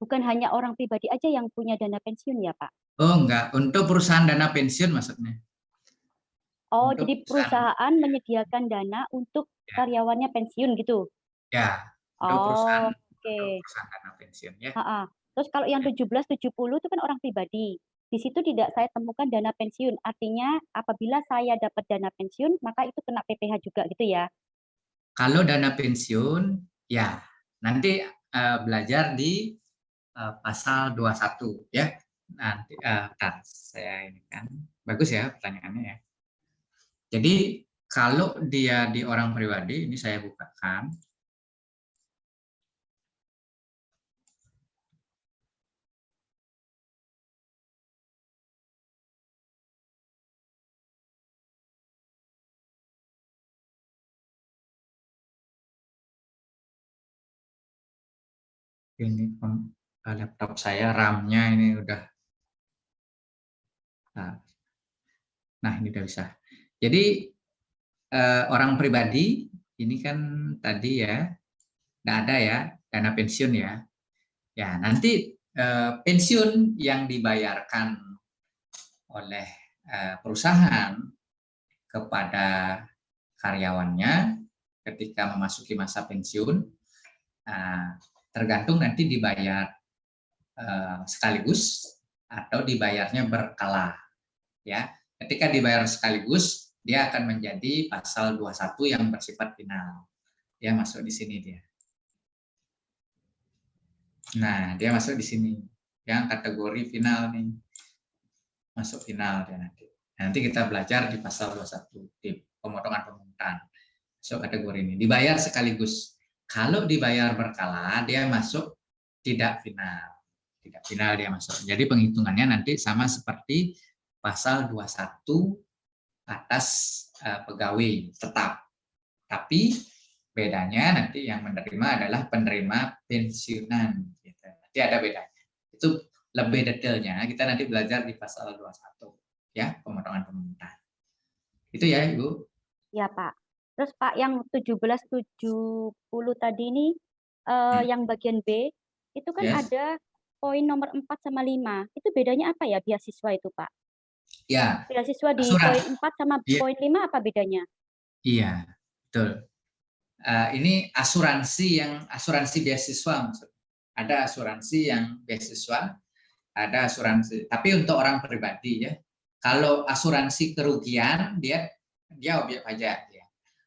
Bukan hanya orang pribadi aja yang punya dana pensiun ya, Pak? Oh, enggak. Untuk perusahaan dana pensiun maksudnya. Oh, Untuk jadi perusahaan menyediakan dana untuk karyawannya pensiun gitu? Ya, untuk Oh, perusahaan dana pensiun ya. Terus kalau yang 1770 itu kan orang pribadi. Di situ tidak saya temukan dana pensiun. Artinya apabila saya dapat dana pensiun, maka itu kena PPh juga gitu ya? Kalau dana pensiun, ya nanti belajar di pasal 21 ya. Nanti saya ini kan bagus ya pertanyaannya ya. Jadi kalau dia di orang pribadi, ini saya bukakan. Ini laptop saya RAM-nya ini udah. Nah, ini udah bisa. Jadi orang pribadi ini kan tadi ya, nggak ada ya dana pensiun ya. Ya nanti pensiun yang dibayarkan oleh perusahaan kepada karyawannya ketika memasuki masa pensiun tergantung nanti dibayar sekaligus atau dibayarnya berkala ya. Ketika dibayar sekaligus dia akan menjadi pasal 21 yang bersifat final. Dia masuk di sini dia. Nah, dia masuk di sini. Yang kategori final nih. Masuk final dia nanti. Nanti kita belajar di pasal 21 di pemotongan pemungutan. Masuk kategori ini. Dibayar sekaligus. Kalau dibayar berkala dia masuk tidak final. Tidak final dia masuk. Jadi penghitungannya nanti sama seperti pasal 21 atas pegawai tetap. Tapi bedanya nanti yang menerima adalah penerima pensiunan. Gitu. Nanti ada bedanya. Itu lebih detailnya kita nanti belajar di pasal 21 ya, pemotongan pemungutan. Itu ya Ibu. Ya Pak. Terus Pak yang 1770 tadi ini yang bagian B itu kan ada poin nomor 4 sama 5. Itu bedanya apa ya beasiswa itu Pak? Ya. Beasiswa di poin 4 sama poin 5 apa bedanya? Iya, betul. Ini asuransi beasiswa maksudnya. Ada asuransi yang beasiswa, ada asuransi. Tapi untuk orang pribadi ya. Kalau asuransi kerugian dia objek pajak ya.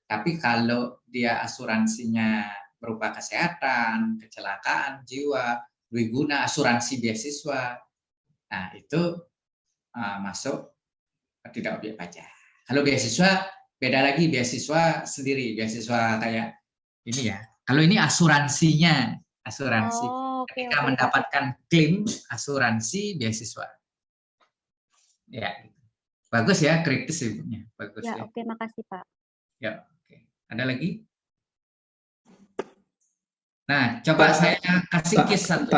Tapi kalau dia asuransinya berupa kesehatan, kecelakaan jiwa, dwiguna, asuransi beasiswa, nah itu masuk tidak objek pajak. Kalau beasiswa beda lagi, beasiswa sendiri, beasiswa kayak ini ya. Kalau ini asuransinya, asuransi. Ketika mendapatkan klaim asuransi beasiswa. Ya, bagus ya, kritis ibunya, bagus ya. Oke, makasih Pak. Ya, oke. Ada lagi? Nah, coba saya kasih case satu.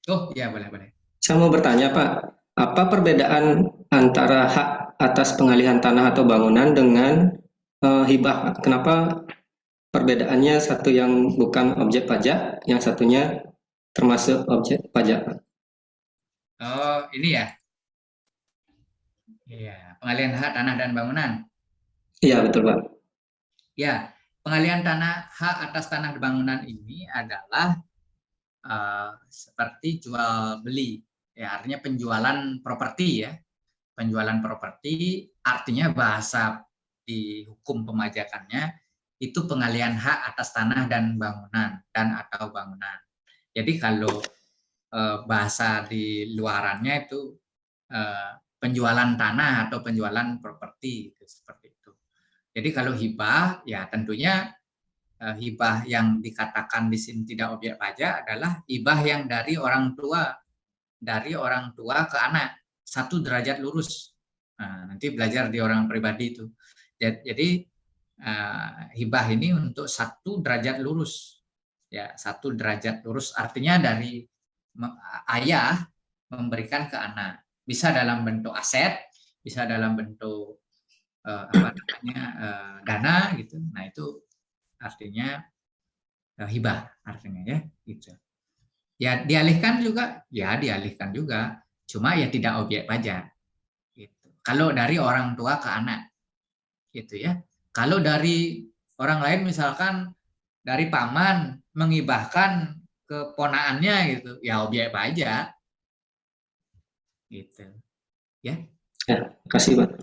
Oh, ya boleh. Saya mau bertanya Pak, apa perbedaan antara hak atas pengalihan tanah atau bangunan dengan hibah? Kenapa perbedaannya satu yang bukan objek pajak, yang satunya termasuk objek pajak? Oh, ini ya? Iya, pengalihan hak tanah dan bangunan. Iya, betul Pak. Ya, pengalihan hak atas tanah dan bangunan ini adalah seperti jual beli. Ya, artinya penjualan properti ya. Penjualan properti artinya bahasa di hukum pemajakannya itu pengalihan hak atas tanah dan bangunan atau bangunan. Jadi kalau bahasa di luarannya itu penjualan tanah atau penjualan properti seperti itu. Jadi kalau hibah ya tentunya hibah yang dikatakan di sini tidak objek pajak adalah hibah yang dari orang tua ke anak 1 derajat lurus. Nah, nanti belajar di orang pribadi itu. Jadi hibah ini untuk 1 derajat lurus. Ya, 1 derajat lurus artinya dari ayah memberikan ke anak. Bisa dalam bentuk aset, bisa dalam bentuk dana gitu. Nah, itu artinya hibah artinya ya gitu. Ya dialihkan juga, cuma ya tidak objek pajak gitu. Kalau dari orang tua ke anak gitu ya. Kalau dari orang lain misalkan dari paman menghibahkan ke ponaannya gitu, ya objek pajak gitu ya. Ya, kasih Pak.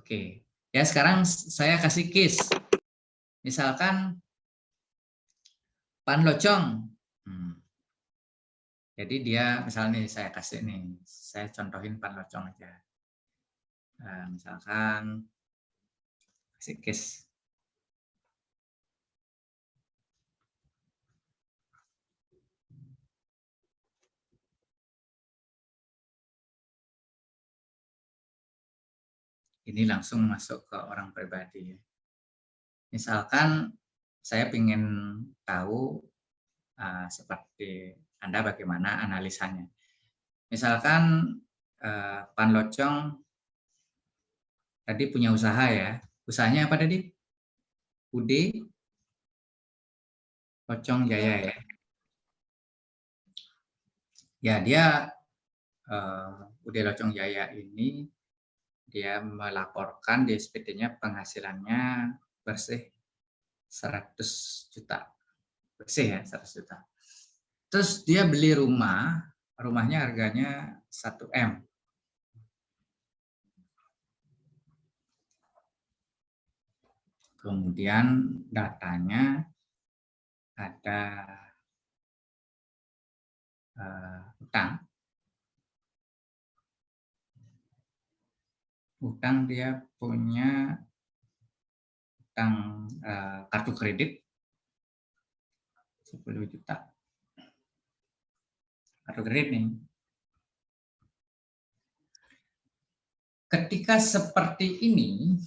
Oke, ya sekarang saya kasih case. Misalkan Pan Locong. Jadi dia misalnya saya kasih nih, saya contohin Pan Locong aja. Misalkan kasih case. Ini langsung masuk ke orang pribadi. Misalkan saya ingin tahu seperti Anda bagaimana analisanya. Misalkan Pan Locong tadi punya usaha ya. Usahanya apa tadi? Ude Locong Jaya ya. Ya dia Ude Locong Jaya ini dia melaporkan di SPT-nya penghasilannya bersih 100 juta. Bersih ya 100 juta. Terus dia beli rumahnya harganya 1 M. Kemudian datanya ada utang dia punya utang kartu kredit 10 juta. Kartu kredit nih. Ketika seperti ini,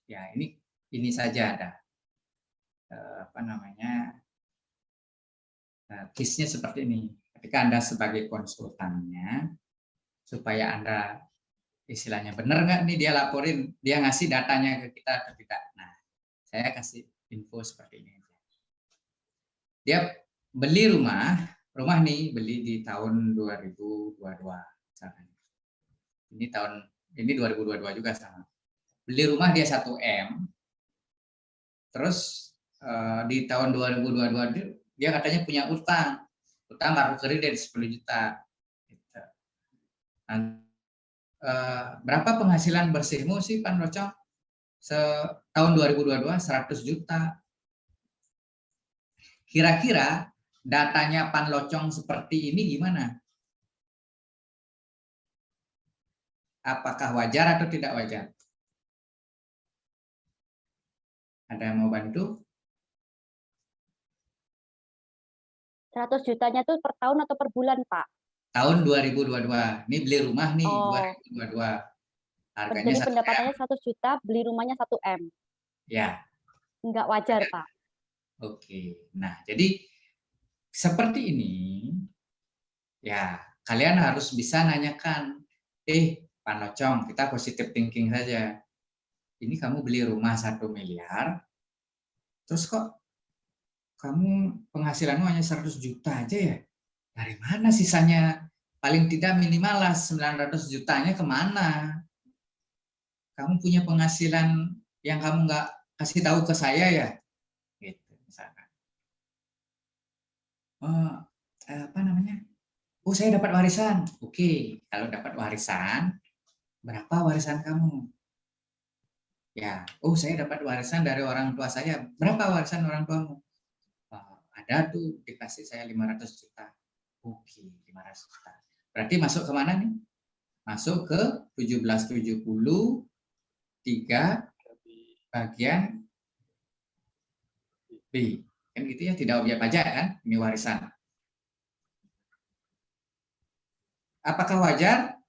ya ini saja ada case-nya seperti ini. Ketika Anda sebagai konsultannya, supaya Anda istilahnya benar nggak nih dia laporin, dia ngasih datanya ke kita atau tidak. Nah, saya kasih info seperti ini. Dia beli rumah nih beli di tahun 2022 misalkan. Ini 2022 juga sama. Beli rumah dia 1 M. Terus di tahun 2022 dia katanya punya utang kartu kredit 10 juta. Gitu. Nah, berapa penghasilan bersihmu sih Pan Locong? Tahun 2022 100 juta. Kira-kira datanya Pan Locong seperti ini gimana? Apakah wajar atau tidak wajar? Ada yang mau bantu? 100 jutanya tuh per tahun atau per bulan, Pak? Tahun 2022. Ini beli rumah nih 2022. Harganya jadi pendapatannya 100 juta, beli rumahnya 1 M. Ya. Enggak wajar, Pak. Oke. Nah, jadi seperti ini, ya kalian harus bisa nanyakan, Pan Locong, kita positive thinking saja. Ini kamu beli rumah 1 miliar, terus kok kamu penghasilanmu hanya 100 juta aja ya? Dari mana sisanya? Paling tidak minimal lah 900 jutanya kemana? Kamu punya penghasilan yang kamu nggak kasih tahu ke saya ya? Gitu, misalkan. Oh, saya dapat warisan. Oke, kalau dapat warisan, berapa warisan kamu? Ya, saya dapat warisan dari orang tua saya. Berapa warisan orang tuamu? Ada tuh dikasih saya 500 juta. Oke, 500 juta. Berarti masuk ke mana nih? Masuk ke 1770 3 bagian B. Kan gitu ya, tidak objek pajak kan? Ini warisan. Apakah wajar?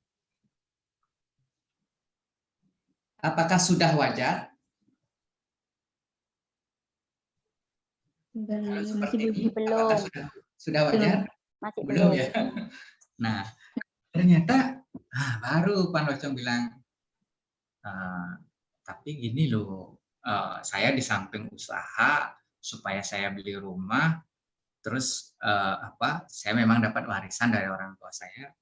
Apakah sudah wajar? Belum. Sudah wajar? Masih belum ya. Nah, ternyata Baru Pak Locong bilang, tapi gini loh, saya di samping usaha supaya saya beli rumah, terus saya memang dapat warisan dari orang tua saya,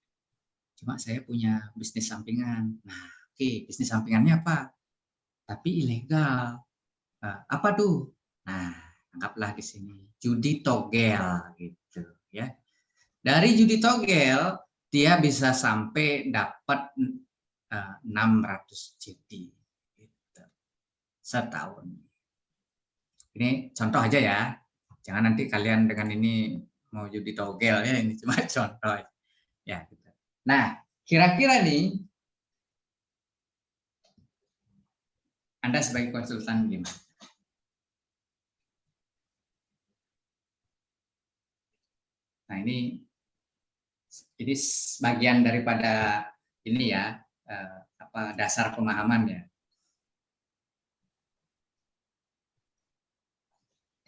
cuma saya punya bisnis sampingan. Nah, oke, bisnis sampingannya apa? Tapi ilegal. Apa tuh? Nah, anggaplah di sini judi togel gitu ya. Dari judi togel dia bisa sampai dapat 600 JD gitu, setahun. Ini contoh aja ya. Jangan nanti kalian dengan ini mau judi togel ya, ini cuma contoh ya gitu. Nah, kira-kira nih Anda sebagai konsultan gimana? Nah, ini bagian daripada ini ya, dasar pemahaman ya.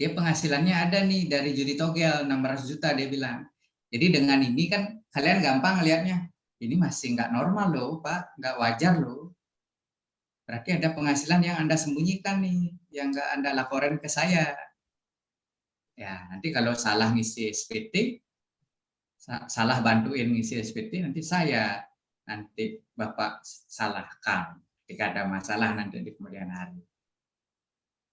Dia penghasilannya ada nih dari judi togel 600 juta dia bilang. Jadi dengan ini kan kalian gampang lihatnya, ini masih nggak normal loh Pak, nggak wajar loh. Berarti ada penghasilan yang Anda sembunyikan nih, yang nggak Anda laporin ke saya. Ya, nanti kalau salah ngisi SPT, salah bantuin ngisi SPT, nanti Bapak salahkan ketika ada masalah nanti di kemudian hari.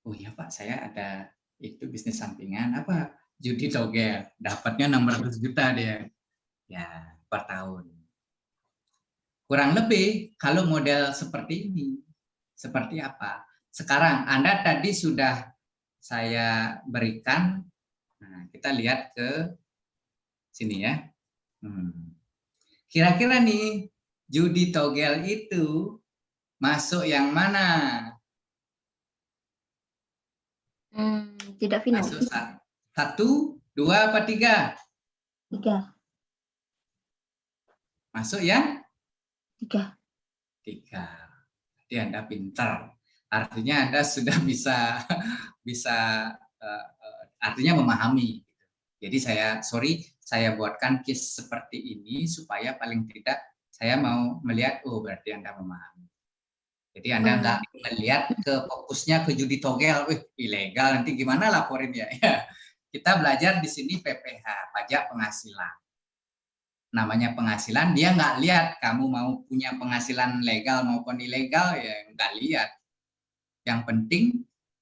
Oh iya Pak, saya ada itu bisnis sampingan apa judi togel, dapatnya 600 juta dia ya per tahun. Kurang lebih kalau model seperti ini, seperti apa? Sekarang Anda tadi sudah saya berikan, nah kita lihat ke sini ya. Kira-kira nih judi togel itu masuk yang mana? Tidak final. Masuk 1, 2, apa 3? 3. Masuk yang 3. 3. Jadi Anda pintar. Artinya Anda sudah bisa artinya memahami. Jadi saya buatkan case seperti ini supaya paling tidak saya mau melihat, oh berarti Anda memahami. Jadi Anda nggak melihat ke fokusnya ke judi togel, ilegal, nanti gimana laporin ya. Kita belajar di sini PPH, pajak penghasilan. Namanya penghasilan, dia nggak lihat kamu mau punya penghasilan legal maupun ilegal, ya nggak lihat. Yang penting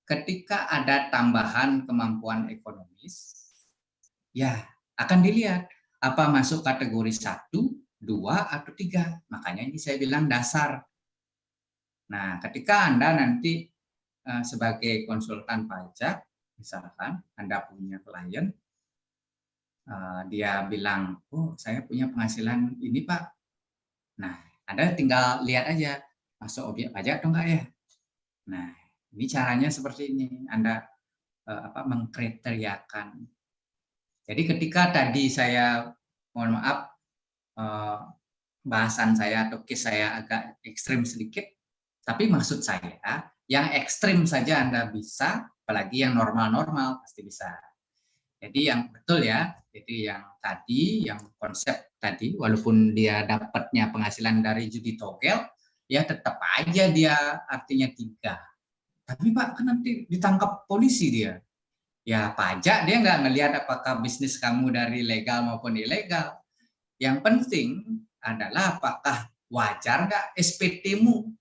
ketika ada tambahan kemampuan ekonomis, ya akan dilihat apa masuk kategori 1, 2, atau 3. Makanya ini saya bilang dasar. Nah, ketika Anda nanti sebagai konsultan pajak, misalkan Anda punya klien, dia bilang, oh saya punya penghasilan ini Pak. Nah, Anda tinggal lihat aja, masuk objek pajak atau enggak ya. Nah, ini caranya seperti ini, Anda mengkriteriakan. Jadi ketika tadi saya, mohon maaf, bahasan saya atau case saya agak ekstrim sedikit, tapi maksud saya, yang ekstrim saja Anda bisa, apalagi yang normal-normal pasti bisa. Jadi yang betul ya, jadi yang tadi, yang konsep tadi, walaupun dia dapatnya penghasilan dari judi togel, ya tetap aja dia artinya 3. Tapi Pak, kan nanti ditangkap polisi dia. Ya pajak dia nggak ngelihat apakah bisnis kamu dari legal maupun ilegal. Yang penting adalah apakah wajar nggak SPT-mu.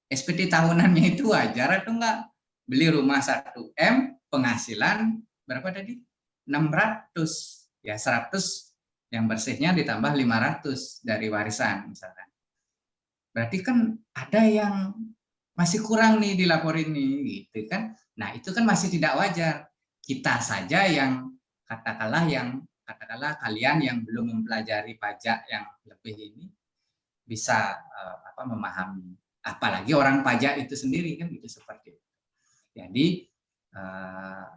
SPT tahunannya itu wajar atau enggak? Beli rumah 1M, penghasilan berapa tadi? 600. Ya 100 yang bersihnya ditambah 500 dari warisan misalkan. Berarti kan ada yang masih kurang nih dilaporin nih gitu kan. Nah, itu kan masih tidak wajar. Kita saja yang katakanlah kalian yang belum mempelajari pajak yang lebih ini bisa memahami. Apalagi orang pajak itu sendiri kan itu seperti itu. Jadi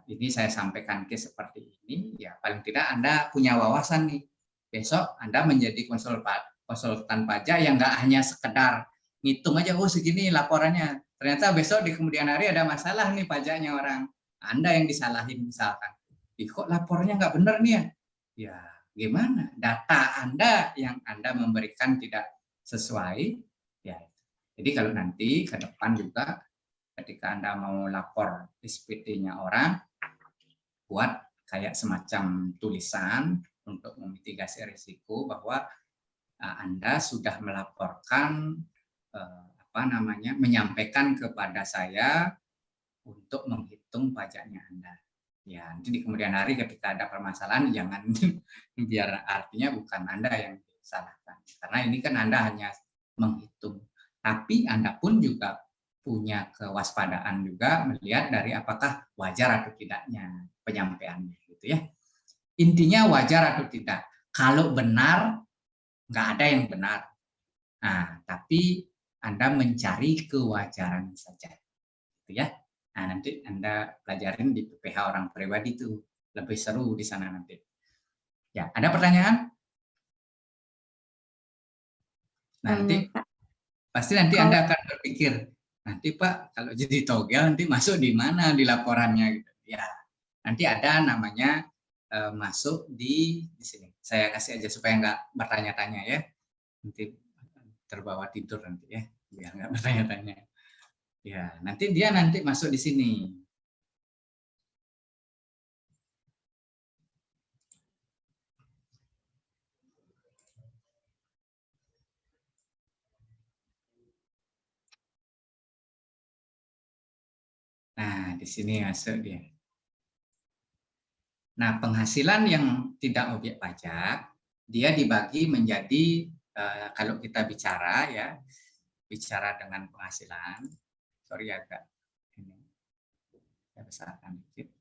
ini saya sampaikan ke seperti ini, ya paling tidak Anda punya wawasan nih. Besok Anda menjadi konsultan pajak yang nggak hanya sekedar ngitung aja, oh segini laporannya. Ternyata besok di kemudian hari ada masalah nih pajaknya orang. Anda yang disalahin misalkan. Kok lapornya nggak benar nih ya? Ya gimana? Data Anda yang Anda memberikan tidak sesuai, ya. Jadi kalau nanti ke depan juga ketika Anda mau lapor SPT-nya orang, buat kayak semacam tulisan untuk memitigasi risiko bahwa Anda sudah melaporkan menyampaikan kepada saya untuk menghitung pajaknya Anda. Ya, nanti di kemudian hari ketika ada permasalahan jangan biar artinya bukan Anda yang disalahkan. Karena ini kan Anda hanya menghitung. Tapi Anda pun juga punya kewaspadaan juga melihat dari apakah wajar atau tidaknya penyampaiannya gitu ya. Intinya wajar atau tidak. Kalau benar, nggak ada yang benar. Nah, tapi Anda mencari kewajaran saja. Gitu ya. Nah, nanti Anda pelajarin di PPH orang pribadi itu. Lebih seru di sana nanti. Ya, ada pertanyaan? Nanti pasti nanti Anda akan berpikir, nanti Pak, kalau jadi togel nanti masuk di mana di laporannya gitu. Ya, nanti ada namanya masuk di sini. Saya kasih aja supaya nggak bertanya-tanya ya. Nanti terbawa tidur nanti ya, biar nggak bertanya-tanya. Ya, nanti dia masuk di sini. Nah, di sini masuk dia. Nah, penghasilan yang tidak objek pajak, dia dibagi menjadi, kalau kita bicara ya, bicara dengan penghasilan, sorry agak ini, saya besarkan dikit.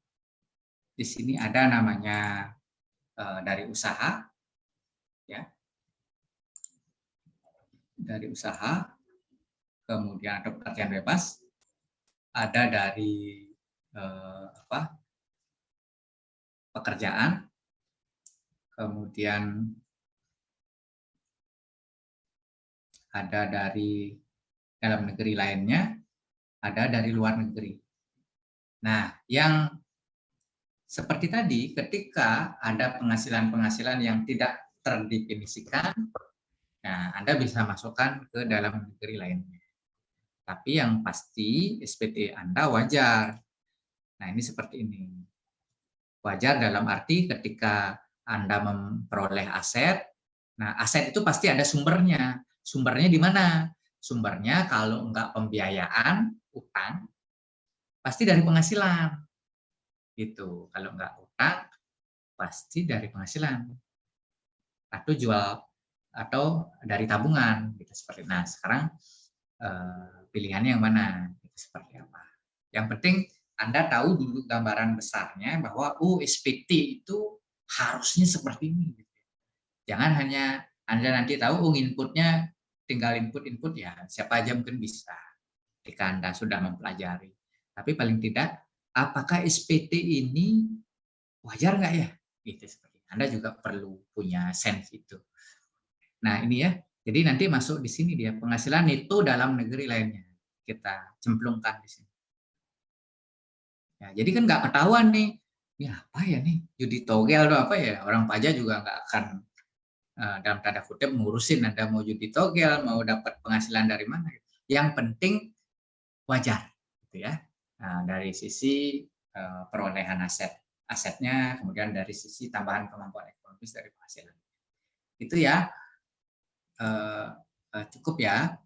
Di sini ada namanya dari usaha, ya, dari usaha, kemudian ada pekerjaan bebas, ada dari pekerjaan, kemudian ada dari dalam negeri lainnya, ada dari luar negeri. Nah, yang seperti tadi, ketika ada penghasilan-penghasilan yang tidak terdefinisikan, nah Anda bisa masukkan ke dalam negeri lainnya. Tapi yang pasti SPT Anda wajar. Nah, ini seperti ini. Wajar dalam arti ketika Anda memperoleh aset, nah aset itu pasti ada sumbernya. Sumbernya di mana? Sumbernya kalau enggak pembiayaan, utang, pasti dari penghasilan. Gitu. Kalau enggak utang, pasti dari penghasilan. Atau jual, atau dari tabungan. Gitu, seperti. Nah, sekarang pilihannya yang mana? Gitu, seperti apa? Yang penting Anda tahu dulu gambaran besarnya bahwa SPT itu harusnya seperti ini. Jangan hanya Anda nanti tahu inputnya tinggal input ya siapa aja mungkin bisa ketika Anda sudah mempelajari. Tapi paling tidak apakah SPT ini wajar nggak ya? Gitu seperti. Anda juga perlu punya sense itu. Nah ini ya. Jadi nanti masuk di sini dia penghasilan itu dalam negeri lainnya kita cemplungkan di sini. Ya, jadi kan nggak ketahuan nih, ini apa ya nih, judi togel atau apa ya, orang pajak juga nggak akan dalam tanda kutip ngurusin Anda mau judi togel, mau dapat penghasilan dari mana. Yang penting wajar, gitu ya. Nah, dari sisi perolehan asetnya, kemudian dari sisi tambahan kemampuan ekonomis dari penghasilan. Itu ya, cukup ya.